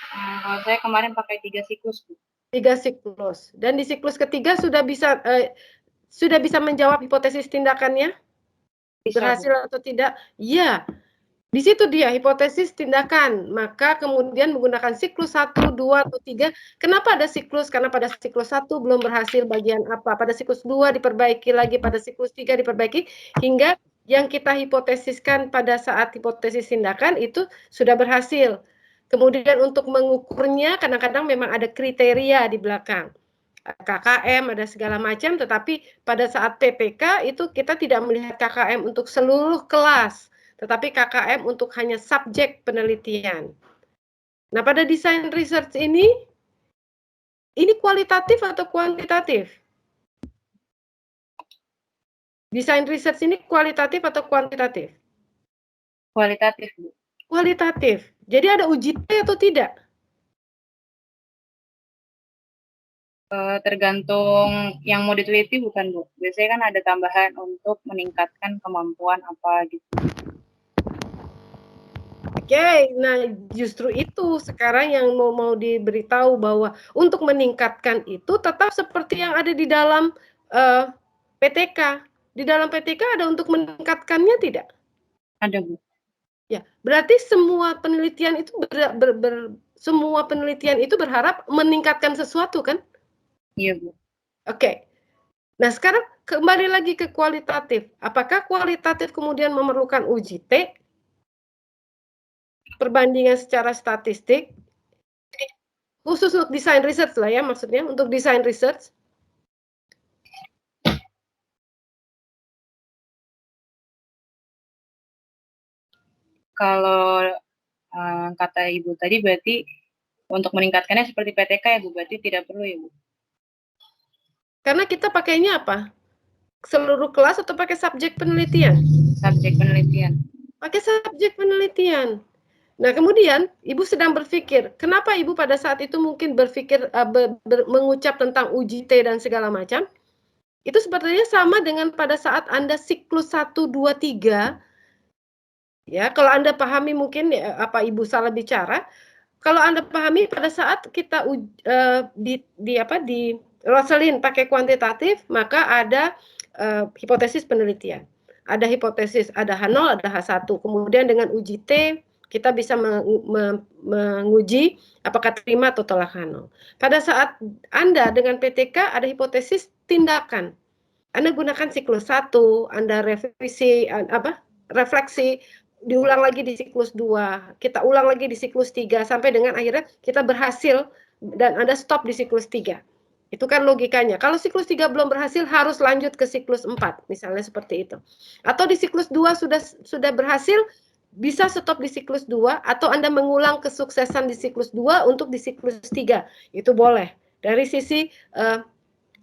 Kalau saya kemarin pakai 3 siklus, Bu. 3 siklus. Dan di siklus ketiga sudah bisa menjawab hipotesis tindakannya? Bisa, Berhasil Bu. atau tidak? Iya. Di situ dia hipotesis tindakan. Maka kemudian menggunakan siklus 1, 2, atau 3. Kenapa ada siklus? Karena pada siklus 1 belum berhasil bagian apa. Pada siklus 2 diperbaiki lagi, pada siklus 3 diperbaiki, hingga yang kita hipotesiskan pada saat hipotesis tindakan itu sudah berhasil. Kemudian untuk mengukurnya kadang-kadang memang ada kriteria di belakang. KKM, ada segala macam, tetapi pada saat PPK itu kita tidak melihat KKM untuk seluruh kelas, tetapi KKM untuk hanya subjek penelitian. Nah, pada desain research ini kualitatif atau kuantitatif? Desain research ini kualitatif atau kuantitatif? Kualitatif, Bu. Kualitatif. Jadi ada uji T atau tidak? Tergantung yang mau diteliti bukan, Bu. Biasanya kan ada tambahan untuk meningkatkan kemampuan apa gitu. Oke, nah justru itu sekarang yang mau diberitahu bahwa untuk meningkatkan itu tetap seperti yang ada di dalam PTK. Di dalam PTK ada untuk meningkatkannya tidak? Ada, Bu. Ya, berarti semua penelitian itu berharap meningkatkan sesuatu kan? Iya, Bu. Oke. Nah, sekarang kembali lagi ke kualitatif. Apakah kualitatif kemudian memerlukan uji T? Perbandingan secara statistik? Khusus untuk desain research lah ya, maksudnya untuk desain research. Kalau kata Ibu tadi berarti untuk meningkatkannya seperti PTK ya, Bu, berarti tidak perlu ya, Bu? Karena kita pakainya apa? Seluruh kelas atau pakai subjek penelitian? Subjek penelitian. Pakai subjek penelitian. Nah, kemudian Ibu sedang berpikir, kenapa Ibu pada saat itu mungkin berpikir mengucap tentang UJT dan segala macam? Itu sepertinya sama dengan pada saat Anda siklus 1, 2, 3. Ya, kalau Anda pahami mungkin apa Ibu salah bicara. Kalau Anda pahami pada saat kita di Rosalind pakai kuantitatif, maka ada hipotesis penelitian. Ada hipotesis, ada H0, ada H1. Kemudian dengan uji T, kita bisa menguji apakah terima atau tolak H0. Pada saat Anda dengan PTK ada hipotesis tindakan. Anda gunakan siklus 1, Anda revisi, refleksi, diulang lagi di siklus 2, kita ulang lagi di siklus 3, sampai dengan akhirnya kita berhasil dan Anda stop di siklus 3. Itu kan logikanya. Kalau siklus 3 belum berhasil, harus lanjut ke siklus 4, misalnya seperti itu. Atau di siklus 2 sudah berhasil, bisa stop di siklus 2, atau Anda mengulang kesuksesan di siklus 2 untuk di siklus 3. Itu boleh. Dari sisi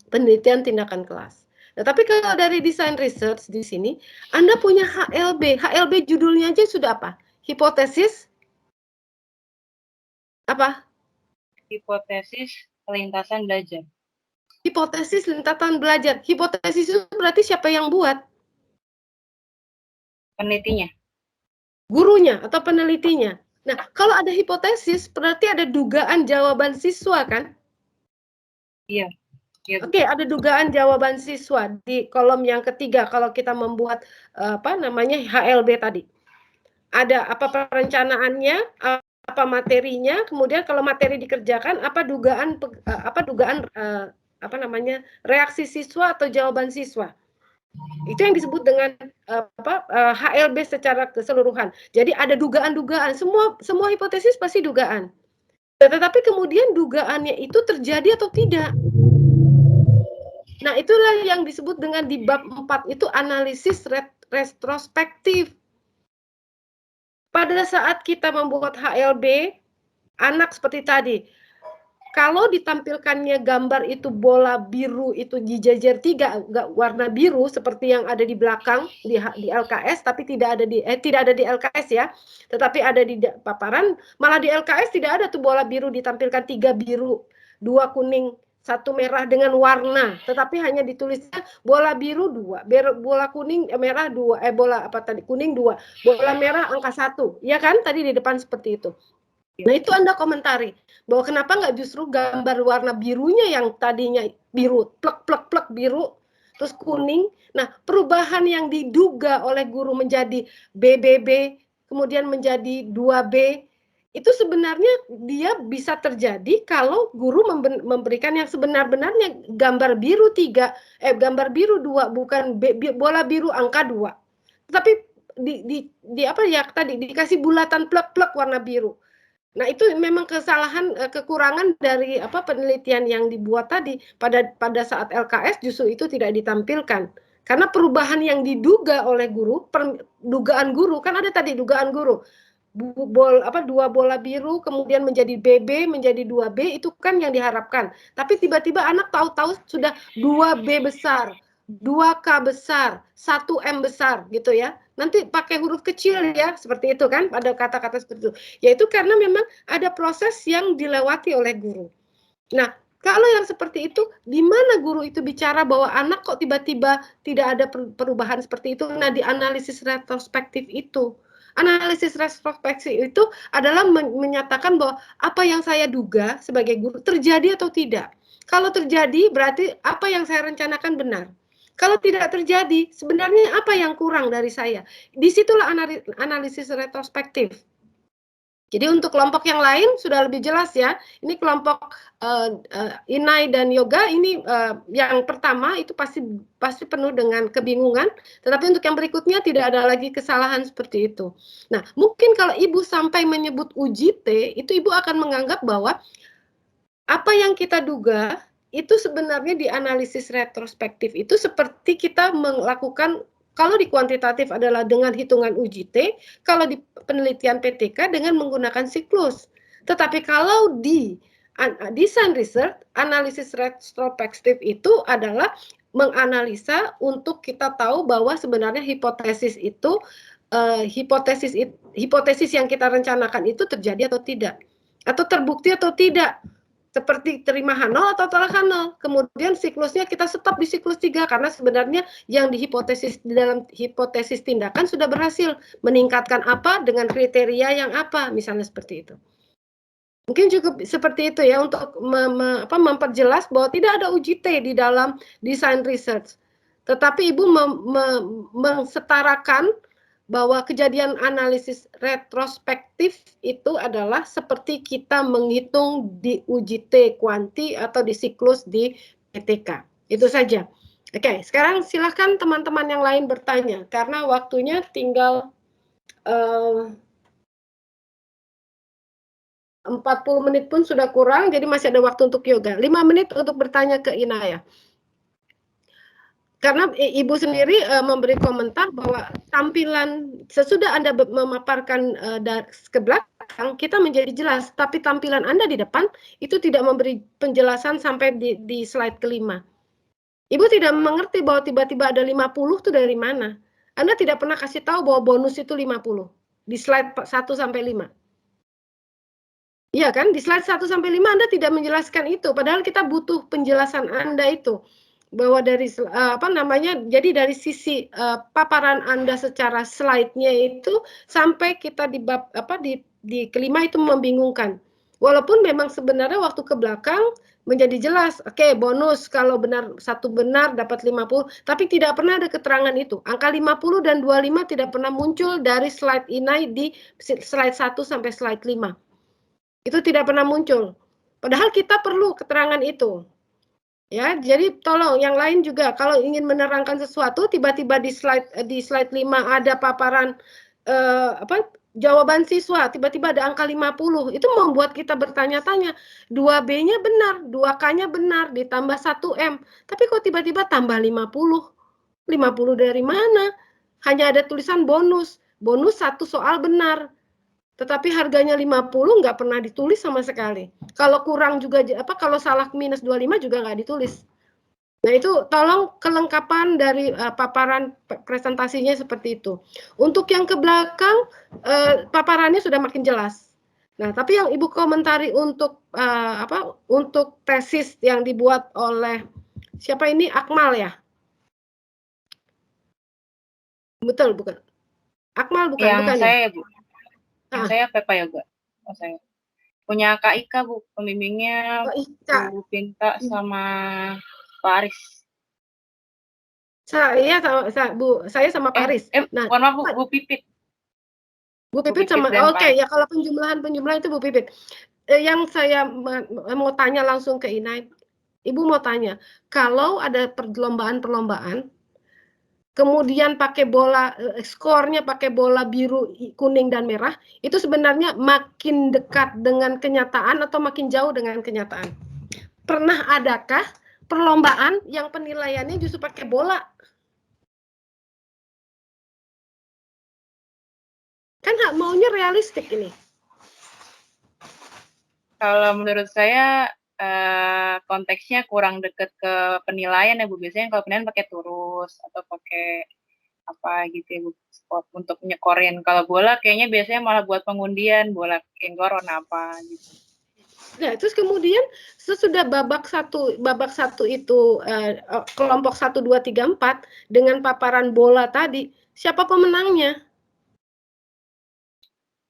penelitian tindakan kelas. Nah, tapi kalau dari desain research di sini, Anda punya HLB. HLB judulnya aja sudah apa? Hipotesis apa? Hipotesis lintasan belajar. Hipotesis lintasan belajar. Hipotesis itu berarti siapa yang buat? Penelitinya. Gurunya atau penelitinya. Nah, kalau ada hipotesis, berarti ada dugaan jawaban siswa, kan? Iya. Ya, Oke, ada dugaan jawaban siswa di kolom yang ketiga kalau kita membuat HLB tadi. Ada apa perencanaannya, apa materinya, kemudian kalau materi dikerjakan apa dugaan reaksi siswa atau jawaban siswa. Itu yang disebut dengan HLB secara keseluruhan. Jadi ada dugaan-dugaan, semua hipotesis pasti dugaan. Tetapi kemudian dugaannya itu terjadi atau tidak. Nah, itulah yang disebut dengan di bab 4 itu analisis retrospektif. Pada saat kita membuat HLB, anak seperti tadi, kalau ditampilkannya gambar itu bola biru itu dijajar 3 warna biru seperti yang ada di belakang di LKS, tapi tidak ada di LKS ya, tetapi ada di paparan. Malah di LKS tidak ada tuh bola biru ditampilkan 3 biru, 2 kuning, 1 merah dengan warna, tetapi hanya ditulisnya bola biru 2, bola kuning merah 2, kuning 2, bola merah angka 1, ya kan tadi di depan seperti itu. Nah, itu Anda komentari bahwa kenapa nggak justru gambar warna birunya yang tadinya biru, plek biru, terus kuning. Nah, perubahan yang diduga oleh guru menjadi BBB, kemudian menjadi 2B, itu sebenarnya dia bisa terjadi kalau guru memberikan yang sebenar-benarnya gambar biru 2, bukan bola biru angka 2. Tetapi dikasih bulatan plek-plek warna biru. Nah, itu memang kekurangan dari penelitian yang dibuat tadi pada saat LKS justru itu tidak ditampilkan. Karena perubahan yang diduga oleh guru, dugaan guru, kan ada tadi dugaan guru. 2 bola biru kemudian menjadi BB, menjadi 2B, itu kan yang diharapkan. Tapi tiba-tiba anak tahu-tahu sudah 2B besar, 2K besar, 1M besar gitu ya. Nanti pakai huruf kecil ya, seperti itu kan, pada kata-kata seperti itu. Yaitu karena memang ada proses yang dilewati oleh guru. Nah, kalau yang seperti itu, di mana guru itu bicara bahwa anak kok tiba-tiba tidak ada perubahan seperti itu? Nah, di analisis retrospektif itu. Analisis retrospektif itu adalah menyatakan bahwa apa yang saya duga sebagai guru terjadi atau tidak. Kalau terjadi, berarti apa yang saya rencanakan benar. Kalau tidak terjadi, sebenarnya apa yang kurang dari saya? Disitulah analisis retrospektif. Jadi untuk kelompok yang lain sudah lebih jelas ya. Ini kelompok Inai dan Yoga ini yang pertama itu pasti penuh dengan kebingungan. Tetapi untuk yang berikutnya tidak ada lagi kesalahan seperti itu. Nah, mungkin kalau Ibu sampai menyebut UJT, itu Ibu akan menganggap bahwa apa yang kita duga itu sebenarnya di analisis retrospektif itu seperti kita melakukan. Kalau di kuantitatif adalah dengan hitungan UJT, kalau di penelitian PTK dengan menggunakan siklus. Tetapi kalau di design research, analisis retrospektif itu adalah menganalisa untuk kita tahu bahwa sebenarnya hipotesis itu hipotesis yang kita rencanakan itu terjadi atau tidak, atau terbukti atau tidak, seperti terima H0 atau tolak H0. Kemudian siklusnya kita stop di siklus 3 karena sebenarnya yang dihipotesis di dalam hipotesis tindakan sudah berhasil meningkatkan apa dengan kriteria yang apa, misalnya seperti itu. Mungkin cukup seperti itu ya untuk memperjelas bahwa tidak ada uji T di dalam design research. Tetapi Ibu mensetarakan bahwa kejadian analisis retrospektif itu adalah seperti kita menghitung di uji T kuanti atau di siklus di PTK. Itu saja. Oke, sekarang silakan teman-teman yang lain bertanya karena waktunya tinggal 40 menit pun sudah kurang, jadi masih ada waktu untuk yoga. 5 menit untuk bertanya ke Inaya. Karena Ibu sendiri memberi komentar bahwa tampilan sesudah Anda memaparkan ke belakang, kita menjadi jelas. Tapi tampilan Anda di depan itu tidak memberi penjelasan sampai di slide kelima. Ibu tidak mengerti bahwa tiba-tiba ada 50 itu dari mana. Anda tidak pernah kasih tahu bahwa bonus itu 50 di slide 1 sampai 5. Iya kan, di slide 1 sampai 5 Anda tidak menjelaskan itu, padahal kita butuh penjelasan Anda itu. Bahwa dari jadi dari sisi paparan Anda secara slide-nya itu sampai kita di bab di kelima itu membingungkan. Walaupun memang sebenarnya waktu ke belakang menjadi jelas, oke, bonus kalau benar satu benar dapat 50, tapi tidak pernah ada keterangan itu. Angka 50 dan 25 tidak pernah muncul dari slide Inai di slide 1 sampai slide 5. Itu tidak pernah muncul. Padahal kita perlu keterangan itu. Ya, jadi tolong yang lain juga kalau ingin menerangkan sesuatu tiba-tiba di slide 5 ada paparan jawaban siswa, tiba-tiba ada angka 50. Itu membuat kita bertanya-tanya, 2B-nya benar, 2K-nya benar, ditambah 1M. Tapi kok tiba-tiba tambah 50? 50 dari mana? Hanya ada tulisan bonus. Bonus satu soal benar. Tetapi harganya 50 nggak pernah ditulis sama sekali. Kalau kurang juga kalau salah minus 25 juga nggak ditulis. Nah, itu tolong kelengkapan dari paparan presentasinya seperti itu. Untuk yang ke belakang paparannya sudah makin jelas. Nah, tapi yang Ibu komentari untuk untuk tesis yang dibuat oleh siapa ini, Akmal ya? Betul bukan? Akmal bukan? Yang bukan saya ya? Bu. Yang saya Pepa Yoga. Saya punya Kak Ika Bu, pembimbingnya Bu Pinta sama Pak Aris. Saya sama Pak Aris. Nah, mohon maaf Bu Pipit. Bu Pipit sama, oke, ya kalau penjumlahan itu Bu Pipit. Yang saya mau tanya langsung ke Inai, Ibu mau tanya, kalau ada perlombaan, kemudian pakai bola, skornya pakai bola biru, kuning, dan merah, itu sebenarnya makin dekat dengan kenyataan atau makin jauh dengan kenyataan? Pernah adakah perlombaan yang penilaiannya justru pakai bola? Kan maunya realistik ini. Kalau menurut saya konteksnya kurang dekat ke penilaian ya Bu. Biasanya kalau penilaian pakai turus atau pakai apa gitu ya Bu, spot untuk nyekorin. Kalau bola kayaknya biasanya malah buat pengundian, bola kenggor warna apa gitu. Nah, terus kemudian sesudah babak satu itu kelompok 1, 2, 3, 4 dengan paparan bola tadi, siapa pemenangnya?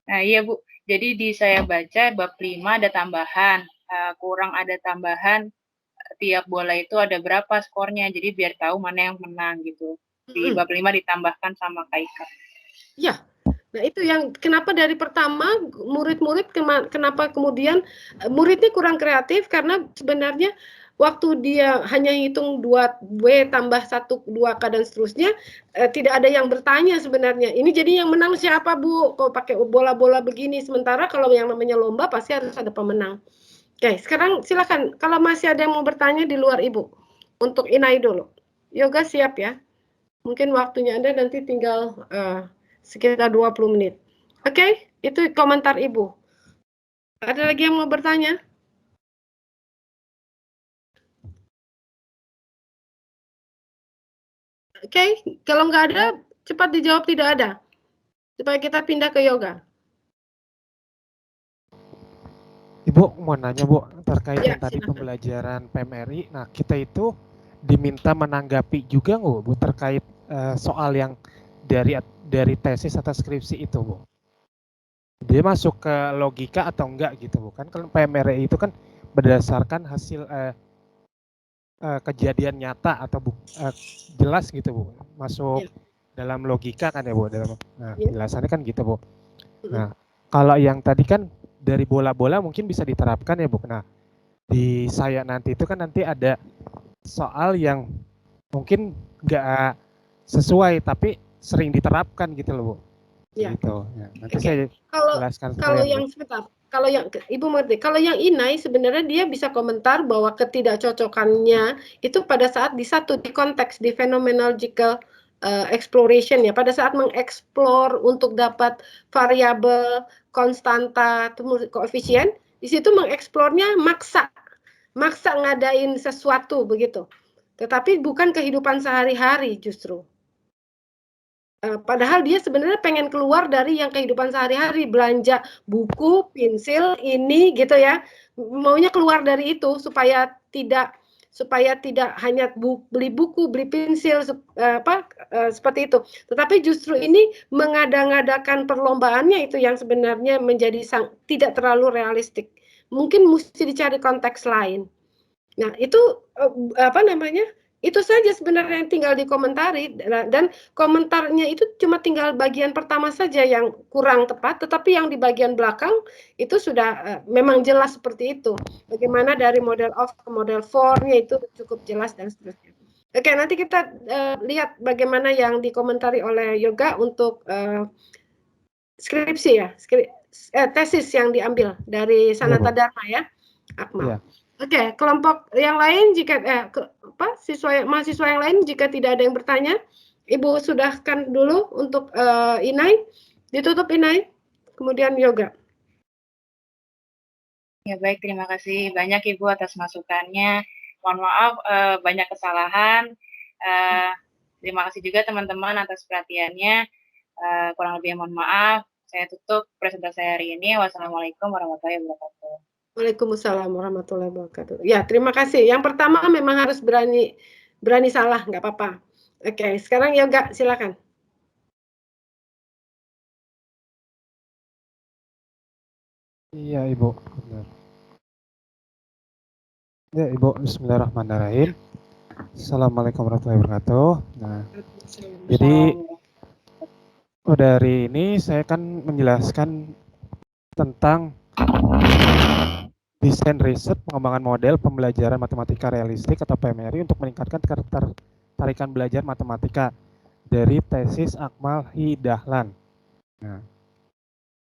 Nah iya Bu, jadi di saya baca bab 5 ada tambahan, kurang ada tambahan tiap bola itu ada berapa skornya, jadi biar tahu mana yang menang gitu. Di bab 5 ditambahkan sama Kak Ika. Ya, nah itu yang kenapa dari pertama murid-murid kenapa kemudian muridnya kurang kreatif karena sebenarnya waktu dia hanya hitung 2W tambah 1, 2K dan seterusnya, tidak ada yang bertanya sebenarnya. Ini jadi yang menang siapa Bu? Kok pakai bola-bola begini? Sementara kalau yang namanya lomba pasti harus ada pemenang. Oke, sekarang silakan. Kalau masih ada yang mau bertanya di luar Ibu. Untuk Inai dulu. Yoga siap ya? Mungkin waktunya Anda nanti tinggal sekitar 20 menit. Oke, itu komentar Ibu. Ada lagi yang mau bertanya? Oke, kalau nggak ada, cepat dijawab tidak ada. Supaya kita pindah ke yoga. Ibu mau nanya Bu, terkait Ya, yang tadi silakan. pembelajaran PMRI. Nah, kita itu diminta menanggapi juga nggak Bu terkait soal yang dari tesis atau skripsi itu Bu? Dia masuk ke logika atau enggak gitu Bu? Kan kalau PMRI itu kan berdasarkan hasil kejadian nyata atau jelas gitu Bu, masuk Ya. dalam logika kan ya Bu, nah Ya. penjelasannya kan gitu Bu. Nah kalau yang tadi kan dari bola-bola mungkin bisa diterapkan ya Bu. Nah di saya nanti itu kan nanti ada soal yang mungkin nggak sesuai tapi sering diterapkan gitu loh Bu. Ya. Gitu. Ya, nanti Oke. saya Kalau jelaskan yang sebentar, kalau yang Ibu mengerti, kalau yang inai sebenarnya dia bisa komentar bahwa ketidakcocokannya itu pada saat di konteks di phenomenological exploration ya, pada saat mengeksplor untuk dapat variabel konstanta koefisien, di situ mengeksplornya maksa ngadain sesuatu begitu. Tetapi bukan kehidupan sehari-hari justru. Padahal dia sebenarnya pengen keluar dari yang kehidupan sehari-hari, belanja buku, pensil, ini gitu ya. Maunya keluar dari itu supaya tidak hanya beli buku, beli pensil seperti itu. Tetapi justru ini mengada-ngadakan perlombaannya itu yang sebenarnya menjadi tidak terlalu realistik. Mungkin mesti dicari konteks lain. Nah, itu itu saja sebenarnya yang tinggal dikomentari, dan komentarnya itu cuma tinggal bagian pertama saja yang kurang tepat, tetapi yang di bagian belakang itu sudah memang jelas seperti itu. Bagaimana dari model of ke model for-nya itu cukup jelas dan seterusnya. Oke, nanti kita lihat bagaimana yang dikomentari oleh Yoga untuk skripsi ya, tesis yang diambil dari Sanata Dharma ya, Akmal. Ya. Oke, kelompok yang lain jika mahasiswa yang lain jika tidak ada yang bertanya, Ibu sudahkan dulu untuk Inai, ditutup Inai, kemudian Yoga. Ya baik, terima kasih banyak Ibu atas masukannya. Mohon maaf banyak kesalahan. Terima kasih juga teman-teman atas perhatiannya. Kurang lebih mohon maaf. Saya tutup presentasi hari ini. Wassalamualaikum warahmatullahi wabarakatuh. Waalaikumsalam warahmatullahi wabarakatuh. Ya, terima kasih. Yang pertama memang harus berani salah, nggak apa-apa. Oke, sekarang Yoga, silakan. Iya Ibu, benar. Ya Ibu, bismillahirrahmanirrahim. Assalamualaikum warahmatullahi wabarakatuh. Nah, jadi dari ini saya akan menjelaskan tentang desain riset pengembangan model pembelajaran matematika realistik atau PMRI untuk meningkatkan ketertarikan belajar matematika dari tesis Akmal Hidahlan. Nah,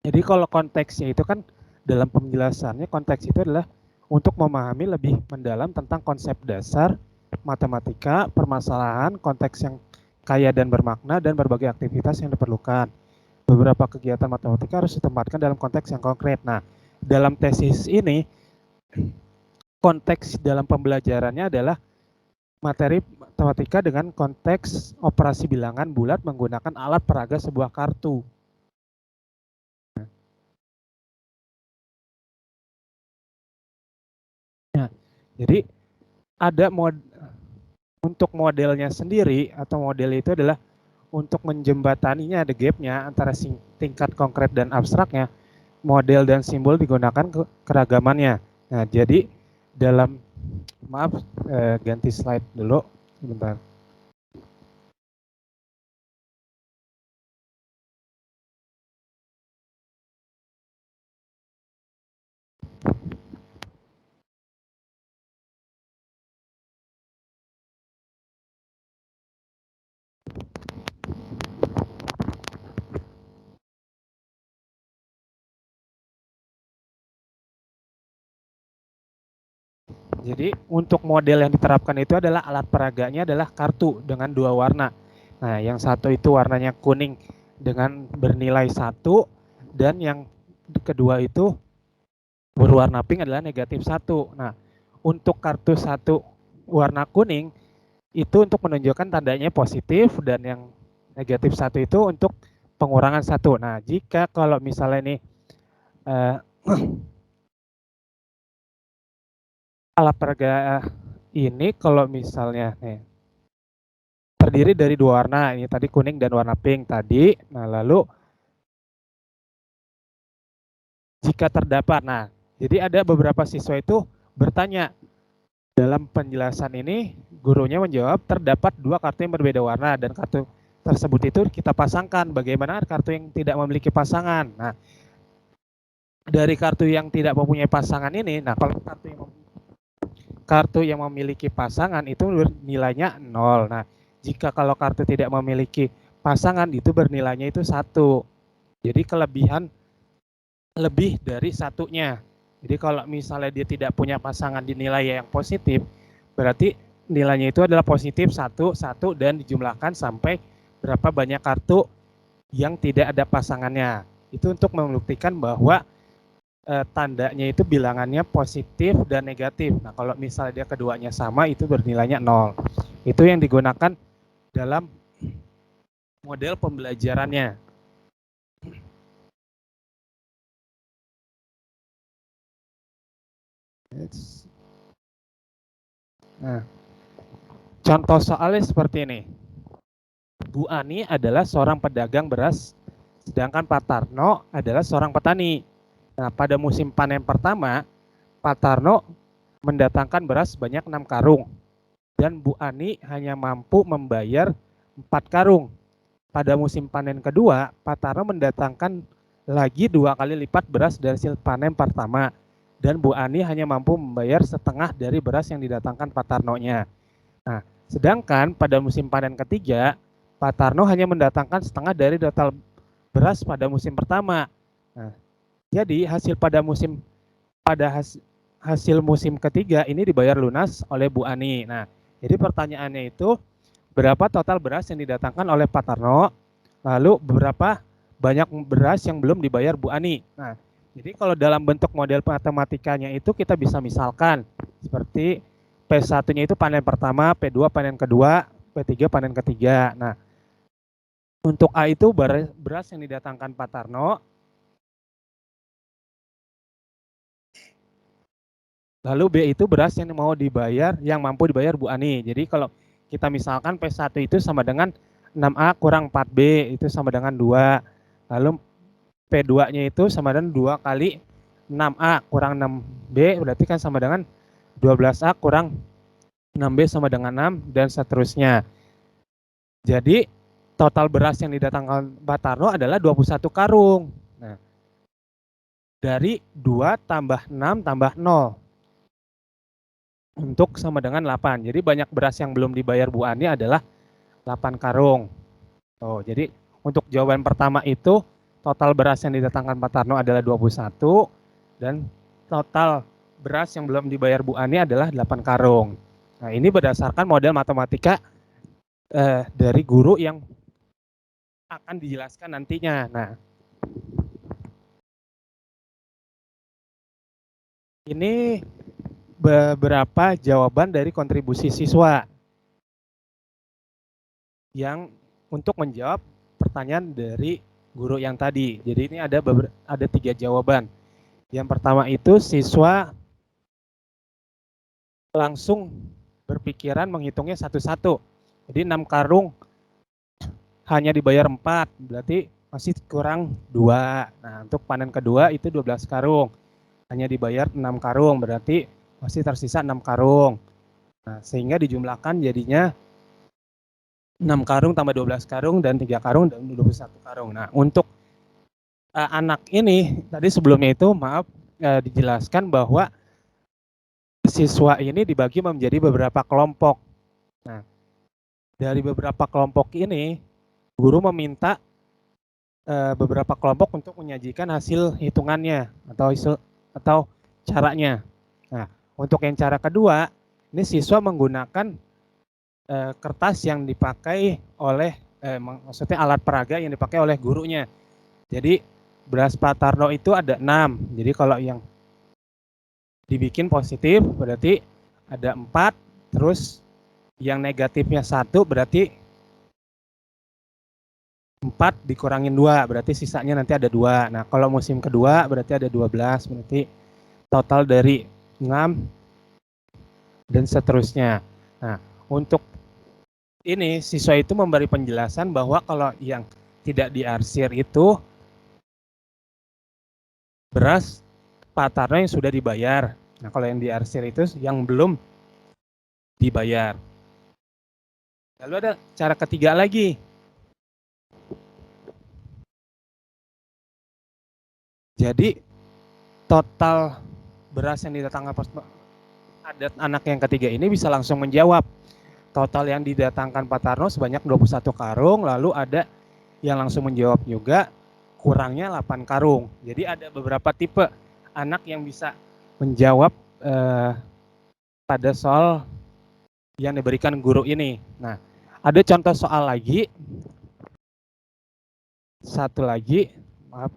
jadi kalau konteksnya itu kan dalam penjelasannya konteks itu adalah untuk memahami lebih mendalam tentang konsep dasar matematika, permasalahan, konteks yang kaya dan bermakna, dan berbagai aktivitas yang diperlukan. Beberapa kegiatan matematika harus ditempatkan dalam konteks yang konkret. Nah, dalam tesis ini, konteks dalam pembelajarannya adalah materi matematika dengan konteks operasi bilangan bulat menggunakan alat peraga sebuah kartu. Nah, jadi ada untuk modelnya sendiri atau model itu adalah untuk menjembataninya, ada gapnya antara tingkat konkret dan abstraknya, model dan simbol digunakan keragamannya. Nah, jadi dalam ganti slide dulu sebentar. Jadi untuk model yang diterapkan itu adalah alat peraganya adalah kartu dengan 2 warna. Nah, yang satu itu warnanya kuning dengan bernilai 1, dan yang kedua itu berwarna pink adalah negatif 1. Nah, untuk kartu 1 warna kuning itu untuk menunjukkan tandanya positif dan yang negatif 1 itu untuk pengurangan 1. Nah, jika kalau misalnya nih alat peraga ini kalau misalnya nih terdiri dari 2 warna, ini tadi kuning dan warna pink tadi. Nah, lalu jika terdapat, nah jadi ada beberapa siswa itu bertanya, dalam penjelasan ini gurunya menjawab terdapat 2 kartu yang berbeda warna dan kartu tersebut itu kita pasangkan. Bagaimana kartu yang tidak memiliki pasangan? Nah, dari kartu yang tidak mempunyai pasangan ini, nah kalau kartu yang memiliki pasangan itu nilainya 0. Nah, jika kalau kartu tidak memiliki pasangan itu bernilainya itu 1. Jadi kelebihan lebih dari satunya. Jadi kalau misalnya dia tidak punya pasangan di nilai yang positif, berarti nilainya itu adalah positif 1, 1 dan dijumlahkan sampai berapa banyak kartu yang tidak ada pasangannya. Itu untuk membuktikan bahwa tandanya itu bilangannya positif dan negatif. Nah, kalau misalnya dia keduanya sama itu bernilainya 0. Itu yang digunakan dalam model pembelajarannya. Nah, contoh soalnya seperti ini. Bu Ani adalah seorang pedagang beras, sedangkan Pak Tarno adalah seorang petani. Nah, pada musim panen pertama, Pak Tarno mendatangkan beras sebanyak 6 karung. Dan Bu Ani hanya mampu membayar 4 karung. Pada musim panen kedua, Pak Tarno mendatangkan lagi 2 kali lipat beras dari hasil panen pertama. Dan Bu Ani hanya mampu membayar setengah dari beras yang didatangkan Pak Tarno-nya. Nah, sedangkan pada musim panen ketiga, Pak Tarno hanya mendatangkan setengah dari total beras pada musim pertama. Nah, jadi hasil musim ketiga ini dibayar lunas oleh Bu Ani. Nah, jadi pertanyaannya itu berapa total beras yang didatangkan oleh Pak Tarno, lalu berapa banyak beras yang belum dibayar Bu Ani. Nah, jadi kalau dalam bentuk model matematikanya itu kita bisa misalkan seperti P1-nya itu panen pertama, P2 panen kedua, P3 panen ketiga. Nah, untuk A itu beras yang didatangkan Pak Tarno, lalu B itu beras yang mau dibayar, yang mampu dibayar Bu Ani. Jadi kalau kita misalkan P1 itu sama dengan 6A kurang 4B, itu sama dengan 2. Lalu P2-nya itu sama dengan 2 kali 6A kurang 6B, berarti kan sama dengan 12A kurang 6B sama dengan 6, dan seterusnya. Jadi total beras yang didatangkan Pak Tarno adalah 21 karung. Nah, dari 2 tambah 6 tambah 0. Untuk sama dengan 8. Jadi banyak beras yang belum dibayar Bu Ani adalah 8 karung. Oh, jadi untuk jawaban pertama itu total beras yang didatangkan Pak Tarno adalah 21 dan total beras yang belum dibayar Bu Ani adalah 8 karung. Nah, ini berdasarkan model matematika dari guru yang akan dijelaskan nantinya. Nah, ini beberapa jawaban dari kontribusi siswa yang untuk menjawab pertanyaan dari guru yang tadi. Jadi ini ada 3 jawaban. Yang pertama itu siswa langsung berpikiran menghitungnya satu-satu. Jadi 6 karung hanya dibayar 4, berarti masih kurang 2. Nah, untuk panen kedua itu 12 karung. Hanya dibayar 6 karung, berarti masih tersisa 6 karung. Nah, sehingga dijumlahkan jadinya 6 karung tambah 12 karung dan 3 karung dan 21 karung. Nah, untuk anak ini tadi sebelumnya itu dijelaskan bahwa siswa ini dibagi menjadi beberapa kelompok. Nah, dari beberapa kelompok ini guru meminta beberapa kelompok untuk menyajikan hasil hitungannya atau caranya. Nah, untuk yang cara kedua, ini siswa menggunakan kertas yang dipakai oleh maksudnya alat peraga yang dipakai oleh gurunya. Jadi beras Pak Tarno itu ada 6. Jadi kalau yang dibikin positif berarti ada 4, terus Yang negatifnya 1 berarti 4 dikurangin 2, berarti sisanya nanti ada 2. Nah, kalau musim kedua berarti ada 12, berarti total dari 6 dan seterusnya. Nah, untuk ini siswa itu memberi penjelasan bahwa kalau yang tidak diarsir itu beras Pak Tarno yang sudah dibayar. Nah, kalau yang diarsir itu yang belum dibayar. Lalu ada cara ketiga lagi. Jadi total beras yang didatangkan ada anak yang ketiga ini bisa langsung menjawab. Total yang didatangkan Pak Tarno sebanyak 21 karung, lalu ada yang langsung menjawab juga kurangnya 8 karung. Jadi ada beberapa tipe anak yang bisa menjawab pada soal yang diberikan guru ini. Nah, ada contoh soal lagi. Satu lagi, maaf.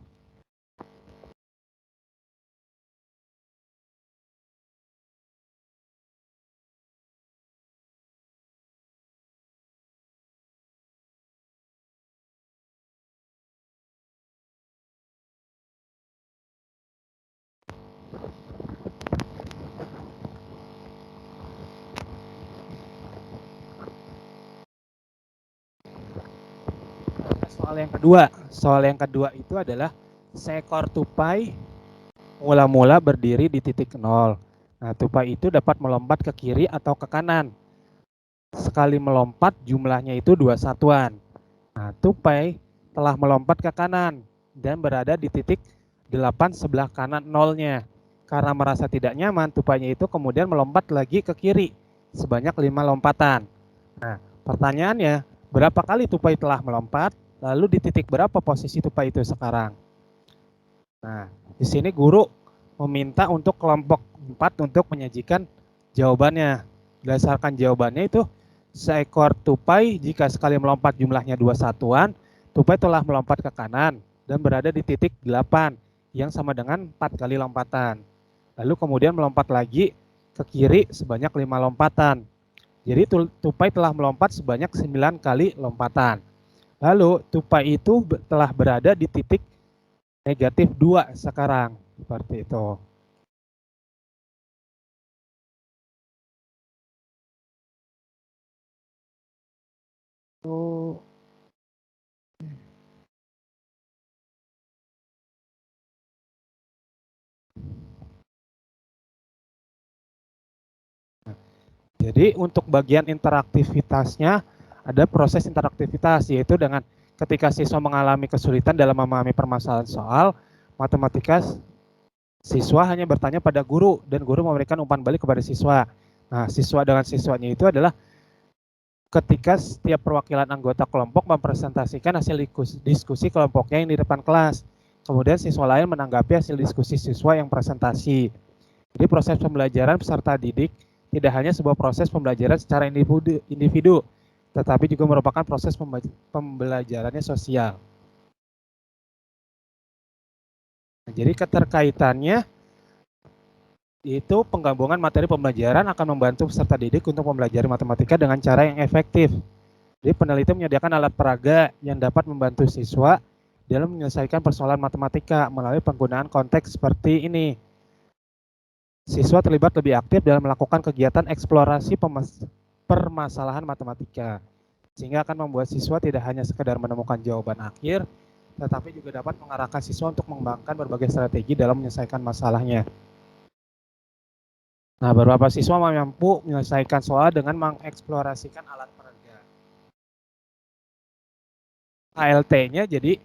Soal yang kedua itu adalah seekor tupai mula-mula berdiri di titik 0. Nah, tupai itu dapat melompat ke kiri atau ke kanan. Sekali melompat jumlahnya itu 2 satuan. Nah, tupai telah melompat ke kanan dan berada di titik 8 sebelah kanan 0-nya. Karena merasa tidak nyaman, tupainya itu kemudian melompat lagi ke kiri sebanyak 5 lompatan. Nah, pertanyaannya, berapa kali tupai telah melompat? Lalu di titik berapa posisi tupai itu sekarang? Nah, di sini guru meminta untuk kelompok 4 untuk menyajikan jawabannya. Berdasarkan jawabannya itu, seekor tupai jika sekali melompat jumlahnya 2 satuan, tupai telah melompat ke kanan dan berada di titik 8 yang sama dengan 4 kali lompatan. Lalu kemudian melompat lagi ke kiri sebanyak 5 lompatan. Jadi tupai telah melompat sebanyak 9 kali lompatan. Lalu tupai itu telah berada di titik negatif 2 sekarang. Seperti itu. Jadi untuk bagian interaktivitasnya ada proses interaktivitas, yaitu dengan ketika siswa mengalami kesulitan dalam memahami permasalahan soal matematika, siswa hanya bertanya pada guru dan guru memberikan umpan balik kepada siswa. Nah, siswa dengan siswanya itu adalah ketika setiap perwakilan anggota kelompok mempresentasikan hasil diskusi kelompoknya yang di depan kelas. Kemudian siswa lain menanggapi hasil diskusi siswa yang presentasi. Jadi proses pembelajaran peserta didik tidak hanya sebuah proses pembelajaran secara individu, tetapi juga merupakan proses pembelajarannya sosial. Nah, jadi keterkaitannya itu penggabungan materi pembelajaran akan membantu peserta didik untuk mempelajari matematika dengan cara yang efektif. Jadi peneliti menyediakan alat peraga yang dapat membantu siswa dalam menyelesaikan persoalan matematika melalui penggunaan konteks seperti ini. Siswa terlibat lebih aktif dalam melakukan kegiatan eksplorasi permasalahan matematika, sehingga akan membuat siswa tidak hanya sekedar menemukan jawaban akhir, tetapi juga dapat mengarahkan siswa untuk mengembangkan berbagai strategi dalam menyelesaikan masalahnya. Nah, beberapa siswa mampu menyelesaikan soal dengan mengeksplorasikan alat peraga. HLT-nya jadi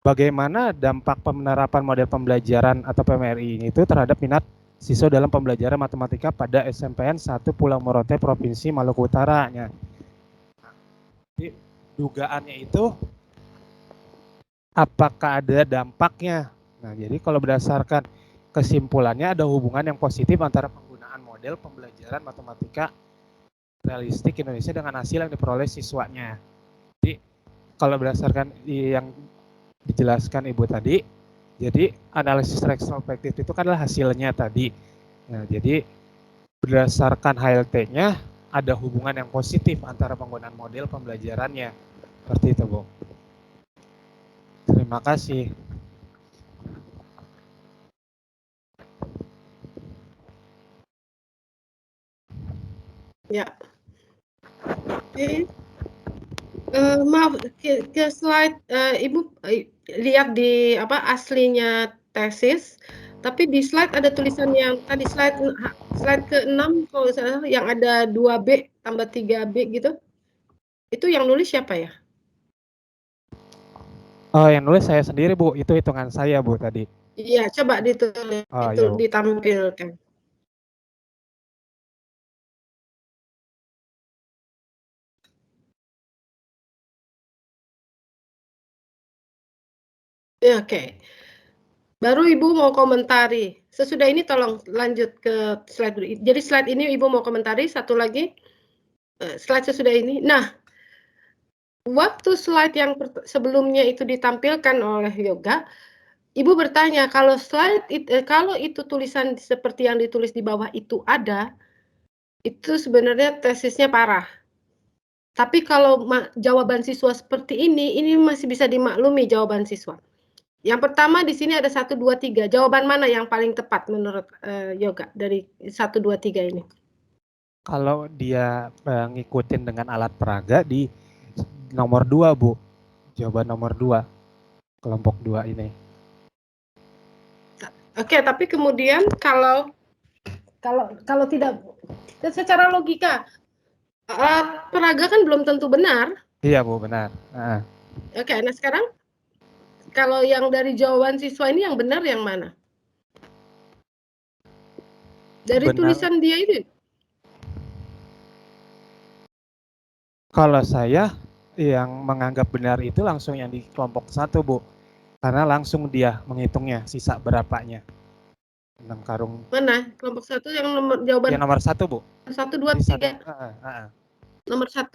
bagaimana dampak penerapan model pembelajaran atau PMRI itu terhadap minat siswa dalam pembelajaran matematika pada SMPN 1 Pulau Morotai Provinsi Maluku Utara. Jadi dugaannya itu apakah ada dampaknya? Nah, jadi kalau berdasarkan kesimpulannya ada hubungan yang positif antara penggunaan model pembelajaran matematika realistik Indonesia dengan hasil yang diperoleh siswanya. Jadi kalau berdasarkan yang dijelaskan Ibu tadi, jadi analisis retrospektif itu kan adalah hasilnya tadi. Nah, jadi berdasarkan HLT-nya ada hubungan yang positif antara penggunaan model pembelajarannya. Seperti itu, Bu. Terima kasih. Ya. Oke. Maaf, ke slide Ibu lihat di aslinya tesis, tapi di slide ada tulisan yang tadi slide ke-6 kalau salah yang ada 2B tambah 3B gitu. Itu yang nulis siapa ya? Oh, yang nulis saya sendiri, Bu. Itu hitungan saya, Bu, tadi. Iya, coba ditulis, Oh, iya, Bu. ditampilkan. Ya, oke. Baru Ibu mau komentari. Sesudah ini tolong lanjut ke slide berikutnya. Jadi slide ini Ibu mau komentari, satu lagi. Slide sesudah ini. Nah, waktu slide yang sebelumnya itu ditampilkan oleh Yoga, Ibu bertanya kalau kalau itu tulisan seperti yang ditulis di bawah itu ada, itu sebenarnya tesisnya parah. Tapi kalau jawaban siswa seperti ini masih bisa dimaklumi jawaban siswa. Yang pertama di sini ada 1, 2, 3. Jawaban mana yang paling tepat menurut Yoga dari 1, 2, 3 ini? Kalau dia ngikutin dengan alat peraga di nomor 2, Bu. Jawaban nomor 2. Kelompok 2 ini. Oke, tapi kemudian kalau tidak secara logika alat peraga kan belum tentu benar. Iya, Bu, benar. Oke, nah sekarang kalau yang dari jawaban siswa ini yang benar yang mana? Dari Benar. tulisan dia itu? Kalau saya yang menganggap benar itu langsung yang di kelompok 1, Bu. Karena langsung dia menghitungnya sisa berapanya. 6 karung. Mana? Kelompok 1 yang jawaban Yang nomor 1, Bu. 1, 2, 3. Nomor 1.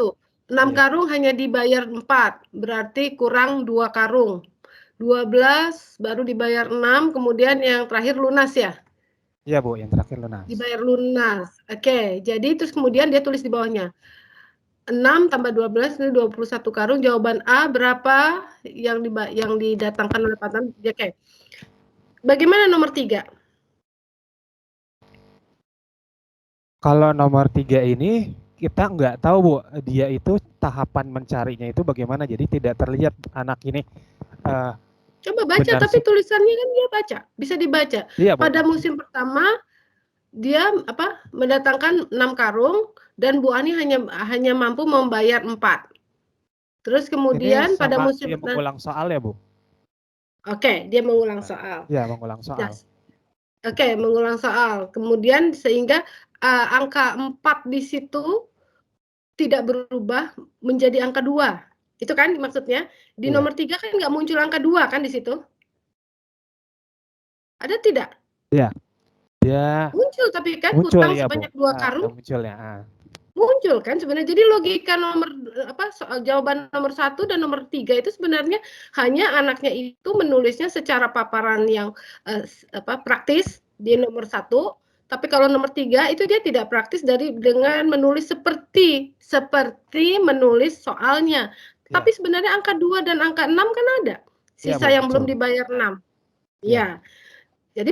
6 Iya. karung hanya dibayar 4, berarti kurang 2 karung. 12 baru dibayar 6, kemudian yang terakhir lunas ya? Iya, Bu, yang terakhir lunas. Dibayar lunas. Oke, jadi terus kemudian dia tulis di bawahnya. 6 tambah 12 itu 21 karung. Jawaban A berapa yang didatangkan oleh Pak Tan? Oke. Bagaimana nomor 3? Kalau nomor 3 ini kita nggak tahu, Bu, dia itu tahapan mencarinya itu bagaimana, jadi tidak terlihat anak ini coba baca, tapi tulisannya kan dia baca, bisa dibaca. Iya, Bu. Pada musim pertama dia mendatangkan 6 karung dan Bu Ani hanya mampu membayar 4. Terus kemudian ini pada musim dia mengulang soal ya, Bu? Oke, dia mengulang soal. Ya, mengulang soal. Yes. Oke, mengulang soal. Kemudian sehingga angka 4 di situ tidak berubah menjadi angka 2. Itu kan maksudnya? Di nomor 3 kan nggak muncul angka 2 kan di situ? Ada tidak? Iya. Dia muncul, tapi kan muncul, hutang ya, sebanyak Bu. 2 karung. Muncul ya. Muncul kan sebenarnya. Jadi logika soal jawaban nomor 1 dan nomor 3 itu sebenarnya hanya anaknya itu menulisnya secara paparan yang praktis di nomor 1, tapi kalau nomor 3 itu dia tidak praktis dengan menulis seperti menulis soalnya. Tapi sebenarnya angka 2 dan angka 6 kan ada. Sisa yang belum dibayar 6. Ya. Jadi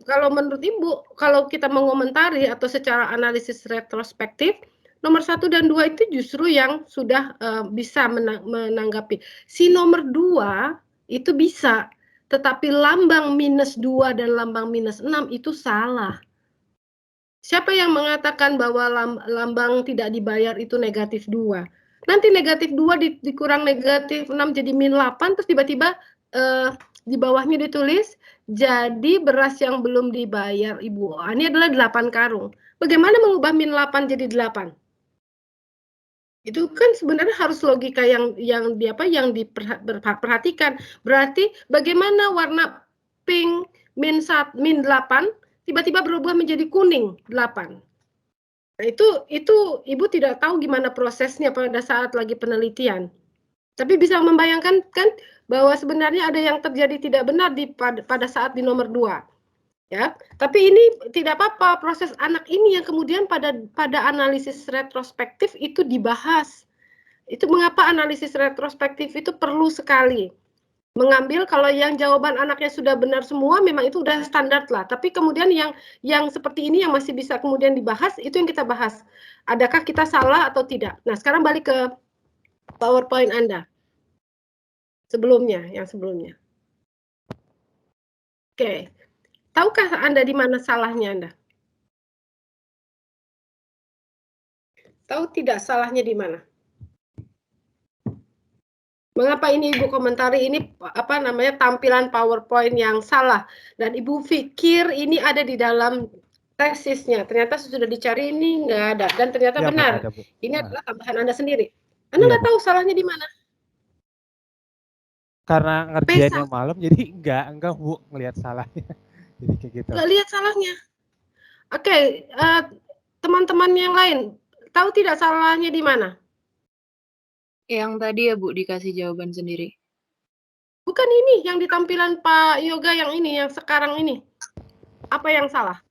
kalau menurut Ibu, kalau kita mengomentari atau secara analisis retrospektif, nomor 1 dan 2 itu justru yang sudah bisa menanggapi. Si nomor 2 itu bisa, tetapi lambang -2 dan lambang -6 itu salah. Siapa yang mengatakan bahwa lambang tidak dibayar itu negatif 2? Nanti negatif 2 dikurang negatif 6 jadi -8, terus tiba-tiba di bawahnya ditulis, jadi beras yang belum dibayar Ibu Ani adalah 8 karung. Bagaimana mengubah -8 jadi 8? Itu kan sebenarnya harus logika yang diperhatikan. Berarti bagaimana warna pink -8 tiba-tiba berubah menjadi kuning 8. Nah, itu Ibu tidak tahu gimana prosesnya pada saat lagi penelitian. Tapi bisa membayangkan kan bahwa sebenarnya ada yang terjadi tidak benar pada saat di nomor 2. Ya, tapi ini tidak apa-apa, proses anak ini yang kemudian pada analisis retrospektif itu dibahas. Itu mengapa analisis retrospektif itu perlu sekali. Mengambil kalau yang jawaban anaknya sudah benar semua, memang itu udah standar lah. Tapi kemudian yang seperti ini yang masih bisa kemudian dibahas, itu yang kita bahas. Adakah kita salah atau tidak? Nah, sekarang balik ke PowerPoint Anda. Yang sebelumnya. Oke. Tahukah Anda di mana salahnya Anda? Tahu tidak salahnya di mana? Mengapa ini Ibu komentari ini apa namanya tampilan PowerPoint yang salah dan Ibu pikir ini ada di dalam tesisnya. Ternyata sudah dicari ini enggak ada dan ternyata Ya, benar. ada, Bu. Ini adalah tambahan Anda sendiri. Anda Iya, nggak Bu. tahu salahnya di mana? Karena ngerjainnya malam jadi enggak Bu ngelihat salahnya. Jadi kayak gitu. Nggak lihat salahnya. Oke, teman-teman yang lain tahu tidak salahnya di mana? Yang tadi ya Bu dikasih jawaban sendiri. Bukan ini yang di tampilan Pak Yoga yang ini, yang sekarang ini. Apa yang salah?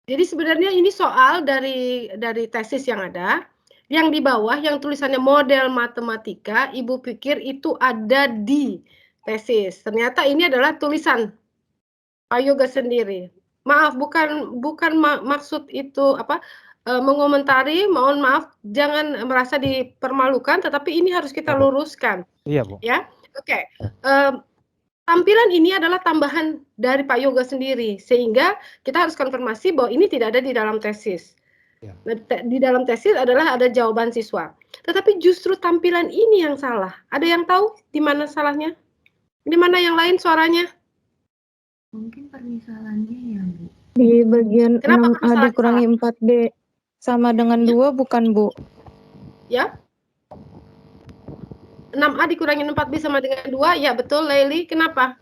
Jadi sebenarnya ini soal dari tesis yang ada. Yang di bawah yang tulisannya model matematika, Ibu pikir itu ada di tesis. Ternyata ini adalah tulisan Pak Yoga sendiri. Maaf, bukan maksud itu apa mengomentari, mohon maaf, jangan merasa dipermalukan, tetapi ini harus kita luruskan. Iya, Bu. Ya, oke. Tampilan ini adalah tambahan dari Pak Yoga sendiri, sehingga kita harus konfirmasi bahwa ini tidak ada di dalam tesis. Ya. Di dalam tesis adalah ada jawaban siswa. Tetapi justru tampilan ini yang salah. Ada yang tahu di mana salahnya? Di mana yang lain suaranya? Mungkin permisalannya ya, Bu. Di bagian Kenapa 6A dikurangi 4B sama dengan 2 bukan, Bu? Ya. 6A dikurangi 4B sama dengan 2, ya betul, Leili. Kenapa?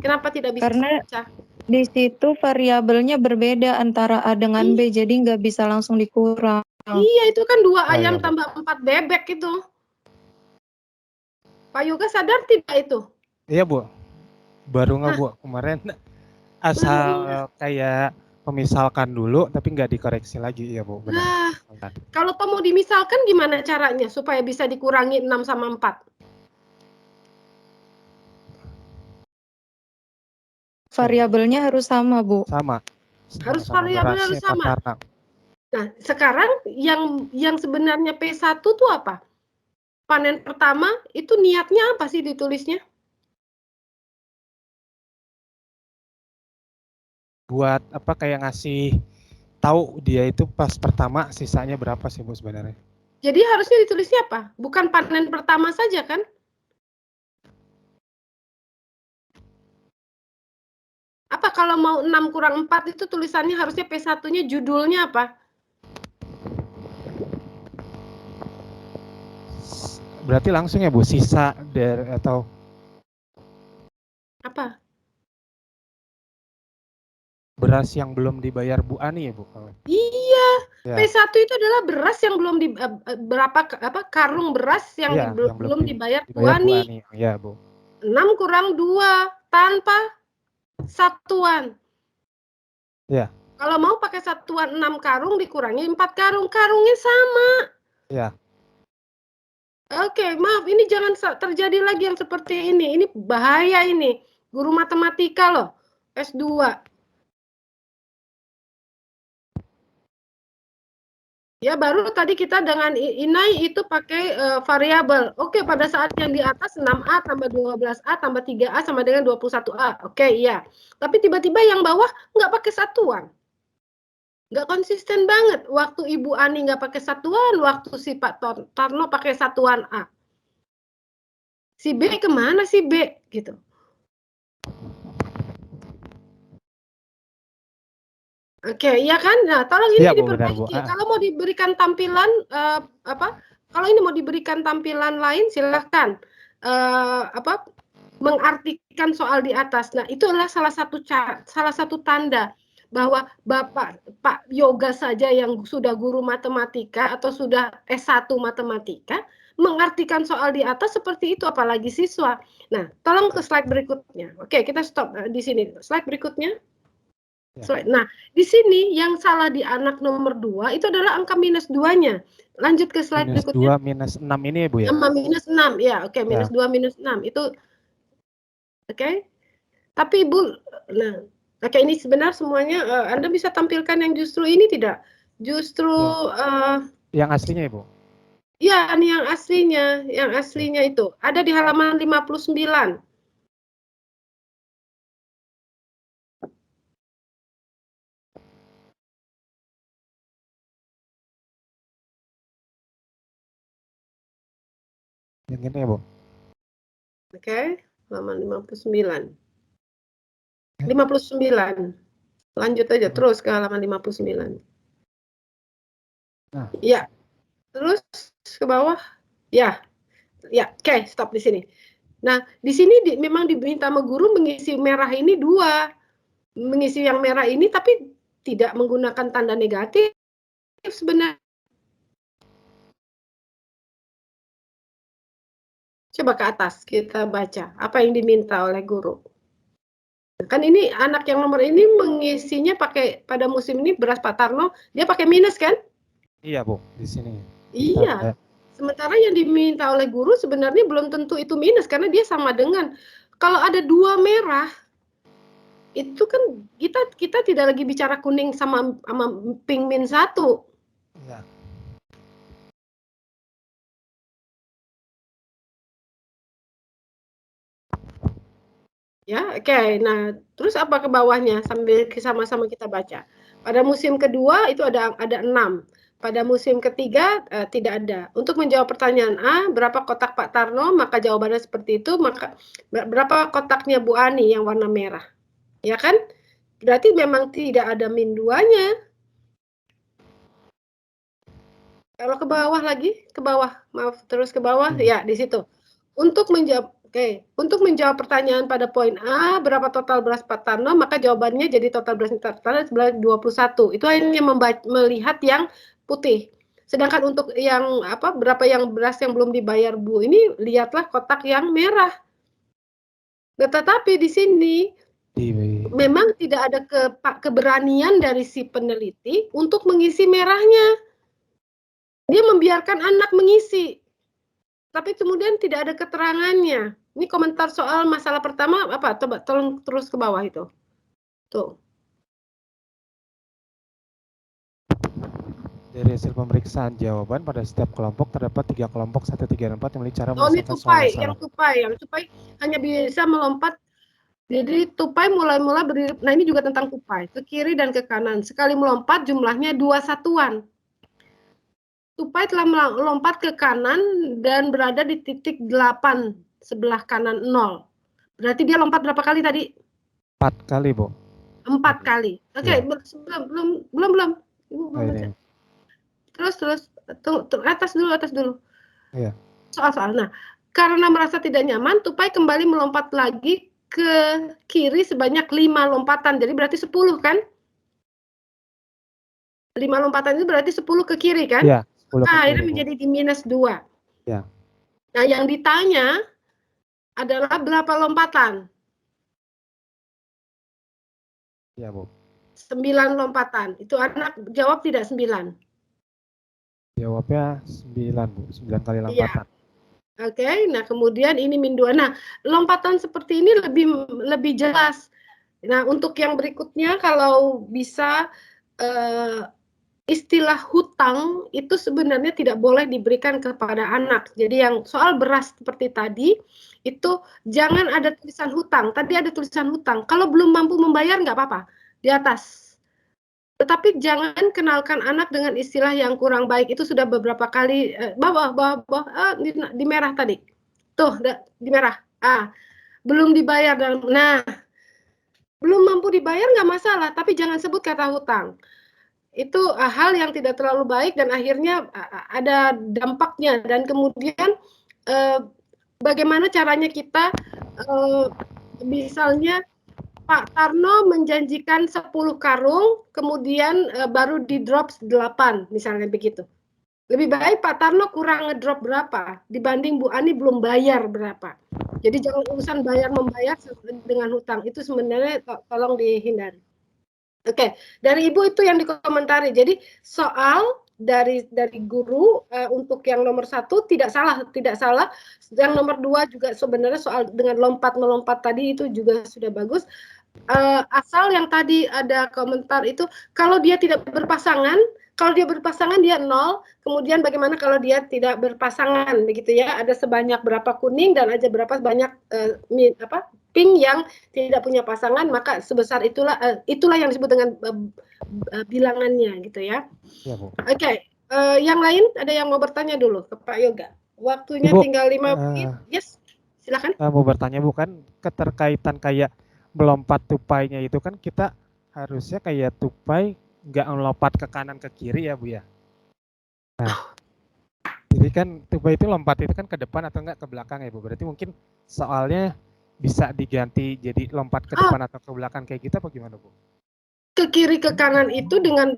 Kenapa tidak bisa Karena baca? di situ variabelnya berbeda antara A dengan B, jadi nggak bisa langsung dikurang. Iya, itu kan 2 ayam iya, Bu. tambah 4 bebek itu. Pak Yoga sadar tidak itu? Iya, Bu. Baru nggak, Bu. Kemarin asal kayak memisalkan dulu tapi nggak dikoreksi lagi, ya, Bu. Benar. Nah, kalau mau dimisalkan gimana caranya supaya bisa dikurangi 6 sama 4? Variabelnya harus sama, Bu. Sama. Harus Sama variabelnya harus berasnya, sama. Pak. Nah, sekarang yang sebenarnya P1 tuh apa? Panen pertama itu niatnya apa sih ditulisnya? Buat apa kayak ngasih tahu dia itu pas pertama sisanya berapa sih, Bu, sebenarnya? Jadi harusnya ditulisnya apa? Bukan panen pertama saja kan? Apa kalau mau 6 kurang 4 itu tulisannya harusnya P1-nya judulnya apa? Berarti langsung ya, Bu, sisa dari atau Apa? beras yang belum dibayar Bu Ani ya, Bu? Iya, Ya. P1 itu adalah beras yang belum karung beras yang Iya, belum dibayar Bu Bu Ani. Ani. Iya, Bu. 6 kurang 2 tanpa satuan. Iya. Kalau mau pakai satuan 6 karung dikurangi 4 karung, karungnya sama. Iya. Oke, maaf, ini jangan terjadi lagi yang seperti ini. Ini bahaya ini. Guru matematika loh, S2. Ya, baru tadi kita dengan Inai itu pakai variabel. Oke, pada saat yang di atas 6A tambah 12A tambah 3A sama dengan 21A. Oke, iya. Tapi tiba-tiba yang bawah nggak pakai satuan. Nggak konsisten banget. Waktu Ibu Ani nggak pakai satuan, waktu si Pak Tarno pakai satuan A. Si B kemana si B? Gitu. Oke, ya kan? Nah, tolong ini Ya, Bu, diperbaiki. benar, Bu. Kalau mau diberikan tampilan kalau ini mau diberikan tampilan lain, silahkan mengartikan soal di atas. Nah, itu adalah salah satu tanda bahwa Pak Yoga saja yang sudah guru matematika atau sudah S1 matematika mengartikan soal di atas seperti itu, apalagi siswa. Nah, tolong ke slide berikutnya. Oke, kita stop di sini. Slide berikutnya. Ya. Nah, di sini yang salah di anak nomor 2 itu adalah angka minus 2-nya. Lanjut ke slide Minus berikutnya. 2 minus 6 ini ya Bu ya? Sama minus 6, ya oke, minus 2 minus 6 itu oke. Tapi Ibu, nah, oke ini sebenarnya semuanya Anda bisa tampilkan yang justru ini tidak? Justru Yang aslinya Ibu? ya, ini yang aslinya itu ada di halaman 59. Yang ini ya Bu? Oke, halaman 59. 59. Lanjut aja terus ke halaman 59. Nah. Ya. Terus ke bawah. Ya. Ya, oke, stop di sini. Nah, di sini memang diminta sama guru mengisi merah ini 2. Mengisi yang merah ini tapi tidak menggunakan tanda negatif sebenarnya. Coba ke atas kita baca apa yang diminta oleh guru. Kan ini anak yang nomor ini mengisinya pakai pada musim ini beras Pak Tarno, dia pakai minus kan? Iya Bu, di sini. Iya. Sementara yang diminta oleh guru sebenarnya belum tentu itu minus karena dia sama dengan kalau ada 2 merah itu kan kita tidak lagi bicara kuning sama pink min 1. Iya. Ya, oke. Nah, terus apa ke bawahnya sambil sama-sama kita baca. Pada musim kedua itu ada 6. Pada musim ketiga tidak ada. Untuk menjawab pertanyaan A, berapa kotak Pak Tarno? Maka jawabannya seperti itu. Maka berapa kotaknya Bu Ani yang warna merah? Ya kan? Berarti memang tidak ada min 2-nya. Kalau ke bawah lagi, ke bawah. Maaf, terus ke bawah. Ya, di situ. Untuk menjawab untuk menjawab pertanyaan pada poin A, berapa total beras Pak Tarno, maka jawabannya jadi total beras Pak Tarno sebelah 21. Itu hanya melihat yang putih. Sedangkan untuk yang berapa yang beras yang belum dibayar Bu, ini lihatlah kotak yang merah. Nah, tetapi di sini memang tidak ada keberanian dari si peneliti untuk mengisi merahnya. Dia membiarkan anak mengisi. Tapi kemudian tidak ada keterangannya. Ini komentar soal masalah pertama apa? Coba tolong terus ke bawah itu. Tuh. Dari hasil pemeriksaan jawaban pada setiap kelompok terdapat 3 kelompok 1, 3, dan 4 yang memiliki cara ini menyelesaikan soal masalah. yang tupai hanya bisa melompat. Jadi tupai mulai berdiri. Nah ini juga tentang tupai ke kiri dan ke kanan. Sekali melompat jumlahnya 2 satuan. Tupai telah melompat ke kanan dan berada di titik 8 sebelah kanan 0. Berarti dia lompat berapa kali tadi? 4 kali, Bu. 4 kali. Oke, Ya. belum. Ibu baca. Terus atas dulu. Iya. Soal. Nah, karena merasa tidak nyaman, tupai kembali melompat lagi ke kiri sebanyak 5 lompatan. Jadi berarti 10 kan? 5 lompatan itu berarti 10 ke kiri kan? Iya. Akhirnya menjadi di minus 2. Ya. Nah, yang ditanya adalah berapa lompatan? Iya, Bu. 9 lompatan. Itu anak jawab tidak 9? Jawabnya 9, Bu. 9 kali lompatan. Iya. Oke, nah kemudian ini min 2. Nah, lompatan seperti ini lebih jelas. Nah, untuk yang berikutnya kalau bisa istilah hutang itu sebenarnya tidak boleh diberikan kepada anak. Jadi yang soal beras seperti tadi, itu jangan ada tulisan hutang. Tadi ada tulisan hutang. Kalau belum mampu membayar nggak apa-apa, di atas. Tetapi jangan kenalkan anak dengan istilah yang kurang baik. Itu sudah beberapa kali, bawah, di merah tadi. Tuh, di merah. Belum dibayar. Nah, belum mampu dibayar nggak masalah, tapi jangan sebut kata hutang. Itu hal yang tidak terlalu baik dan akhirnya ada dampaknya. Dan kemudian bagaimana caranya kita misalnya Pak Tarno menjanjikan 10 karung kemudian baru di drop 8 misalnya begitu. Lebih baik Pak Tarno kurang ngedrop berapa dibanding Bu Ani belum bayar berapa. Jadi jangan urusan bayar-membayar dengan hutang, itu sebenarnya tolong dihindari. Oke, dari Ibu itu yang dikomentari. Jadi soal dari guru untuk yang nomor 1 tidak salah. Yang nomor 2 juga sebenarnya soal dengan lompat-melompat tadi itu juga sudah bagus. Asal yang tadi ada komentar itu kalau dia tidak berpasangan, kalau dia berpasangan dia 0, kemudian bagaimana kalau dia tidak berpasangan begitu ya, ada sebanyak berapa kuning dan ada berapa banyak pink yang tidak punya pasangan, maka sebesar itulah yang disebut dengan bilangannya gitu ya. Ya, Bu. Oke, yang lain ada yang mau bertanya dulu ke Pak Yoga? Waktunya Ibu, tinggal 5 menit. Yes, silakan. Mau bertanya, bukan keterkaitan kayak melompat tupainya itu kan kita harusnya kayak tupai nggak melompat ke kanan ke kiri ya Bu ya. Nah, jadi kan tupai itu lompat itu kan ke depan atau enggak ke belakang ya Bu. Berarti mungkin soalnya bisa diganti jadi lompat ke depan atau ke belakang kayak gitu apa gimana Bu? Ke kiri ke kanan itu dengan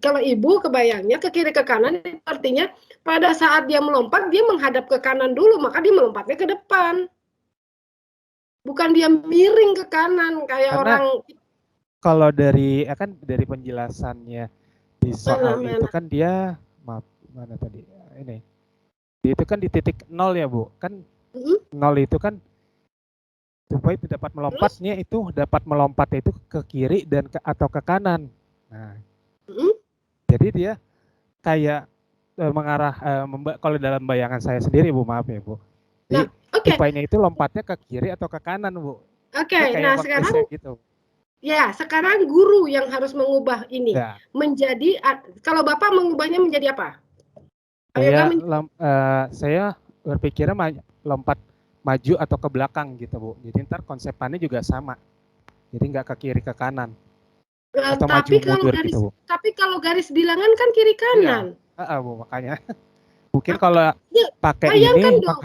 kalau Ibu kebayangnya ke kiri ke kanan artinya pada saat dia melompat dia menghadap ke kanan dulu, maka dia melompatnya ke depan. Bukan dia miring ke kanan kayak Karena orang. Kalau dari kan dari penjelasannya di soal itu kan dia maaf mana tadi ini itu kan di titik 0 ya Bu, kan 0 itu kan supaya itu dapat melompatnya itu dapat melompat itu ke kiri dan atau ke kanan. Nah, jadi dia kayak mengarah kalau dalam bayangan saya sendiri Bu, maaf ya Bu. Jadi tupainya itu lompatnya ke kiri atau ke kanan Bu. Oke, nah sekarang gitu. Ya, sekarang guru yang harus mengubah ini menjadi, kalau Bapak mengubahnya menjadi apa? Saya berpikirnya lompat maju atau ke belakang gitu Bu. Jadi ntar konsepannya juga sama. Jadi nggak ke kiri ke kanan. Atau tapi maju mundur gitu Bu. Tapi kalau garis bilangan kan kiri kanan. Iya, Bu, makanya. Mungkin kalau pakai bayangkan ini dong,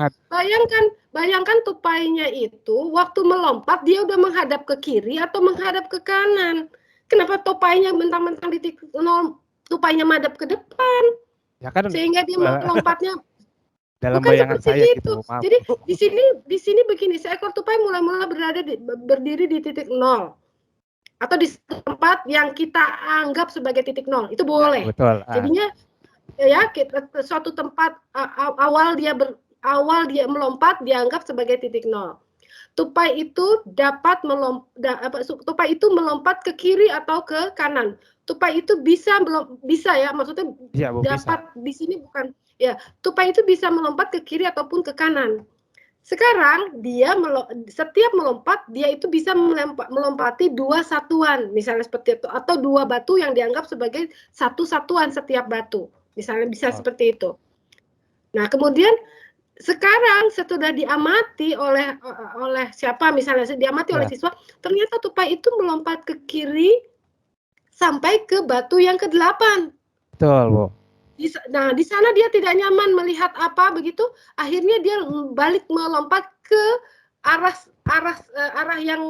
bayangkan tupainya itu waktu melompat dia udah menghadap ke kiri atau menghadap ke kanan. Kenapa tupainya mentang-mentang di titik 0, tupainya madep ke depan? Ya kan, sehingga dia melompatnya dalam bukan bayangan seperti saya itu. gitu. Maaf. Jadi di sini begini, seekor tupai mula-mula berdiri di titik 0 atau di tempat yang kita anggap sebagai titik 0. Itu boleh. Ya, betul. Jadinya ya suatu tempat awal dia melompat dianggap sebagai titik 0. Tupai itu tupai itu melompat ke kiri atau ke kanan. Tupai itu bisa ya, maksudnya ya, Bu, dapat bisa. di sini bukan ya. Tupai itu bisa melompat ke kiri ataupun ke kanan. Sekarang dia setiap melompat dia itu bisa melompati 2 satuan, misalnya seperti itu, atau 2 batu yang dianggap sebagai satu satuan setiap batu. Misalnya bisa seperti itu. Nah, kemudian sekarang setelah diamati oleh siapa, misalnya diamati oleh siswa, ternyata tupai itu melompat ke kiri sampai ke batu yang ke-8. Betul, Bu. Nah, di sana dia tidak nyaman melihat apa begitu, akhirnya dia balik melompat ke arah yang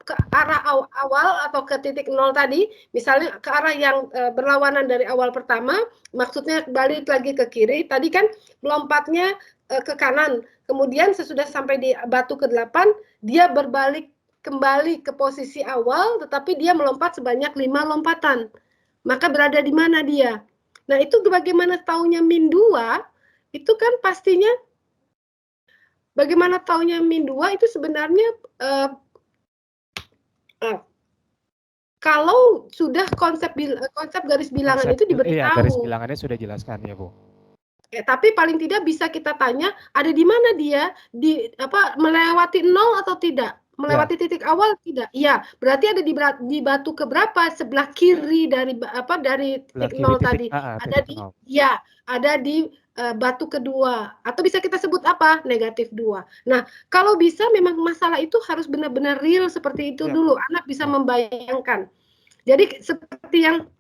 ke arah awal atau ke titik 0 tadi, misalnya ke arah yang berlawanan dari awal pertama, maksudnya balik lagi ke kiri. Tadi kan melompatnya ke kanan, kemudian sesudah sampai di batu ke-8 dia berbalik kembali ke posisi awal, tetapi dia melompat sebanyak 5 lompatan. Maka berada di mana dia? Nah, itu bagaimana taunya min 2, itu kan pastinya bagaimana taunya min 2 itu sebenarnya kalau sudah konsep garis bilangan itu diberitahu. Iya, garis bilangannya sudah jelaskan ya, Bu. Tapi paling tidak bisa kita tanya ada di mana dia, melewati 0 atau tidak? Melewati titik awal tidak? Iya, berarti ada di batu keberapa sebelah kiri dari titik 0 tadi. Ada di batu kedua, atau bisa kita sebut apa? Negatif 2. Nah, kalau bisa memang masalah itu harus benar-benar real seperti itu dulu. Anak bisa membayangkan. Jadi seperti yang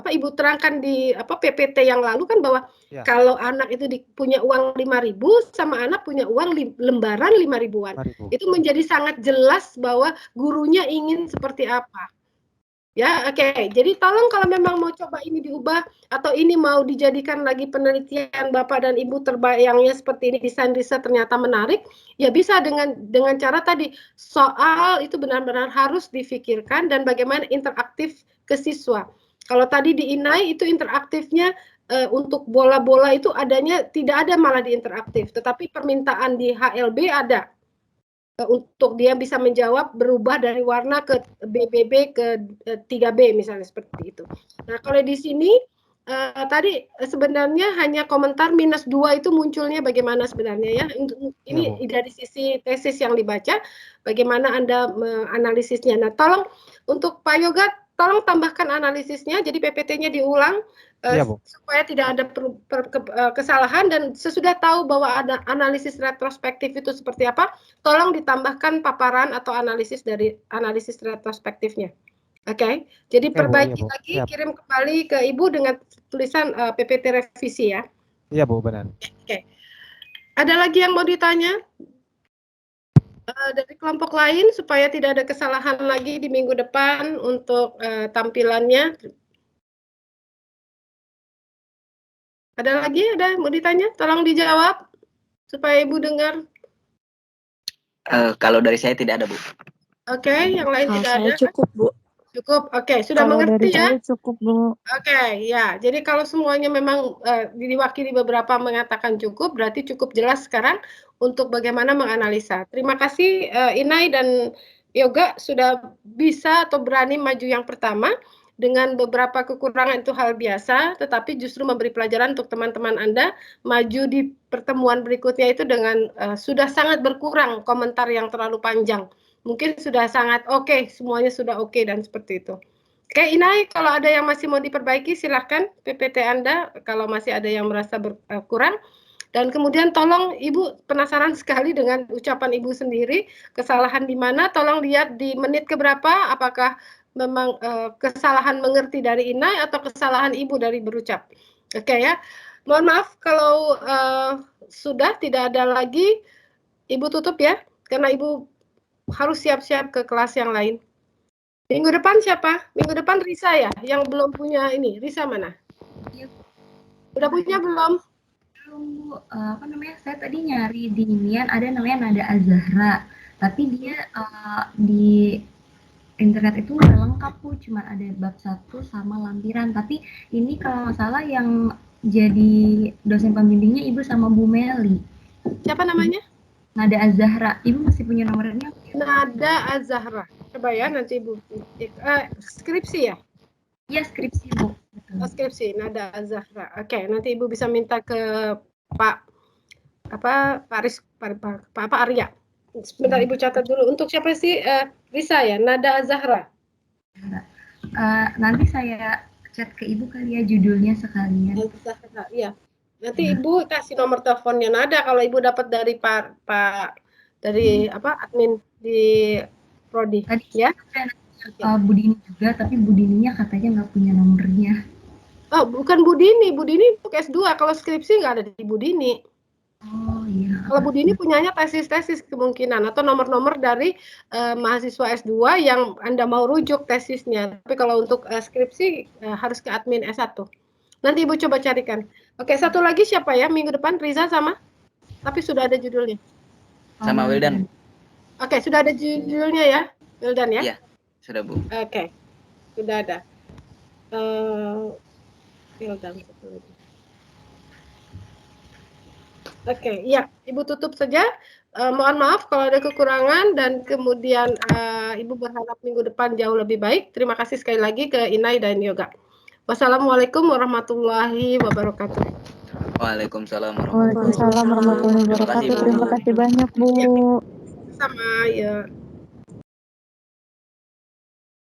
Ibu terangkan di PPT yang lalu kan bahwa kalau anak itu punya uang 5.000 sama anak punya uang lembaran 5.000-an. Itu menjadi sangat jelas bahwa gurunya ingin seperti apa. Ya, oke. Jadi tolong kalau memang mau coba ini diubah atau ini mau dijadikan lagi penelitian Bapak dan Ibu terbayangnya seperti ini, desain riset ternyata menarik, ya bisa dengan cara tadi, soal itu benar-benar harus difikirkan dan bagaimana interaktif ke siswa. Kalau tadi di INAI itu interaktifnya untuk bola-bola itu adanya tidak ada malah di interaktif, tetapi permintaan di HLB ada. Untuk dia bisa menjawab berubah dari warna ke BBB ke 3B misalnya seperti itu. Nah, kalau di sini tadi sebenarnya hanya komentar -2 itu munculnya bagaimana sebenarnya ya. Ini dari sisi tesis yang dibaca, bagaimana Anda menganalisisnya. Nah, tolong untuk Pak Yoga, tolong tambahkan analisisnya, jadi PPT-nya diulang supaya tidak ada kesalahan dan sesudah tahu bahwa ada analisis retrospektif itu seperti apa, tolong ditambahkan paparan atau analisis dari analisis retrospektifnya. Oke, jadi perbaiki lagi, kirim kembali ke Ibu dengan tulisan PPT revisi ya. Iya Bu, benar. Oke. Ada lagi yang mau ditanya? Dari kelompok lain supaya tidak ada kesalahan lagi di minggu depan untuk tampilannya. Ada lagi? Ada yang mau ditanya? Tolong dijawab supaya Ibu dengar. Kalau dari saya tidak ada, Bu. Oke, yang lain tidak ada? Cukup, Bu. Cukup, oke. Sudah Kalau mengerti dari ya? saya cukup, Bu. Oke, ya. Jadi kalau semuanya memang diwakili beberapa mengatakan cukup, berarti cukup jelas sekarang untuk bagaimana menganalisa. Terima kasih Inai dan Yoga sudah bisa atau berani maju yang pertama. Dengan beberapa kekurangan itu hal biasa, tetapi justru memberi pelajaran untuk teman-teman Anda maju di pertemuan berikutnya itu dengan sudah sangat berkurang komentar yang terlalu panjang. Mungkin sudah sangat oke, semuanya sudah oke dan seperti itu. Oke, Inai, kalau ada yang masih mau diperbaiki, silahkan PPT Anda kalau masih ada yang merasa kurang. Dan kemudian tolong Ibu penasaran sekali dengan ucapan Ibu sendiri, kesalahan di mana, tolong lihat di menit keberapa, apakah memang kesalahan mengerti dari Inai atau kesalahan Ibu dari berucap. Oke ya, mohon maaf kalau sudah tidak ada lagi, Ibu tutup ya, karena Ibu harus siap-siap ke kelas yang lain. Minggu depan siapa? Minggu depan Risa ya, yang belum punya ini. Risa mana? Udah punya belum? Belum, Bu. Apa namanya? Saya tadi nyari di inian ada namanya Nada Az-Zahra, tapi dia di internet itu udah lengkap, Bu. Cuma ada bab 1 sama lampiran. Tapi ini kalau nggak salah yang jadi dosen pembimbingnya Ibu sama Bu Meli. Siapa namanya? Nada Az-Zahra. Ibu masih punya nomornya? Nada Az-Zahra. Coba ya nanti Ibu. Skripsi ya? Iya, skripsi, Bu. Betul. Skripsi Nada Az-Zahra. Oke, nanti Ibu bisa minta ke Pak Arya. Sebentar Ibu catat dulu. Untuk siapa sih Risa ya? Nada Az-Zahra. Nanti saya chat ke Ibu kali ya judulnya sekalian. Az-Zahra, iya. Nanti Ibu kasih nomor teleponnya Nada kalau Ibu dapat dari admin di Prodi. Tadi ya. Bu Dini juga, tapi Bu Dininya katanya nggak punya nomornya. Oh, bukan Bu Dini. Bu Dini untuk S2. Kalau skripsi nggak ada di Bu Dini. Oh iya. Kalau Bu Dini punyanya tesis-tesis kemungkinan atau nomor-nomor dari mahasiswa S2 yang Anda mau rujuk tesisnya. Tapi kalau untuk skripsi harus ke admin S1. Nanti Ibu coba carikan. Oke, satu lagi siapa ya? Minggu depan Riza sama? Tapi sudah ada judulnya. Sama Wildan. Oke, sudah ada judulnya ya? Wildan ya? Iya, sudah Bu. Oke, sudah ada. Wildan satu lagi. Oke, ya, Ibu tutup saja. Mohon maaf kalau ada kekurangan dan kemudian Ibu berharap minggu depan jauh lebih baik. Terima kasih sekali lagi ke Inai dan Yoga. Wassalamualaikum warahmatullahi wabarakatuh. Waalaikumsalam Waalaikumsalam warahmatullahi wabarakatuh. Terima kasih banyak, Bu. Sama ya.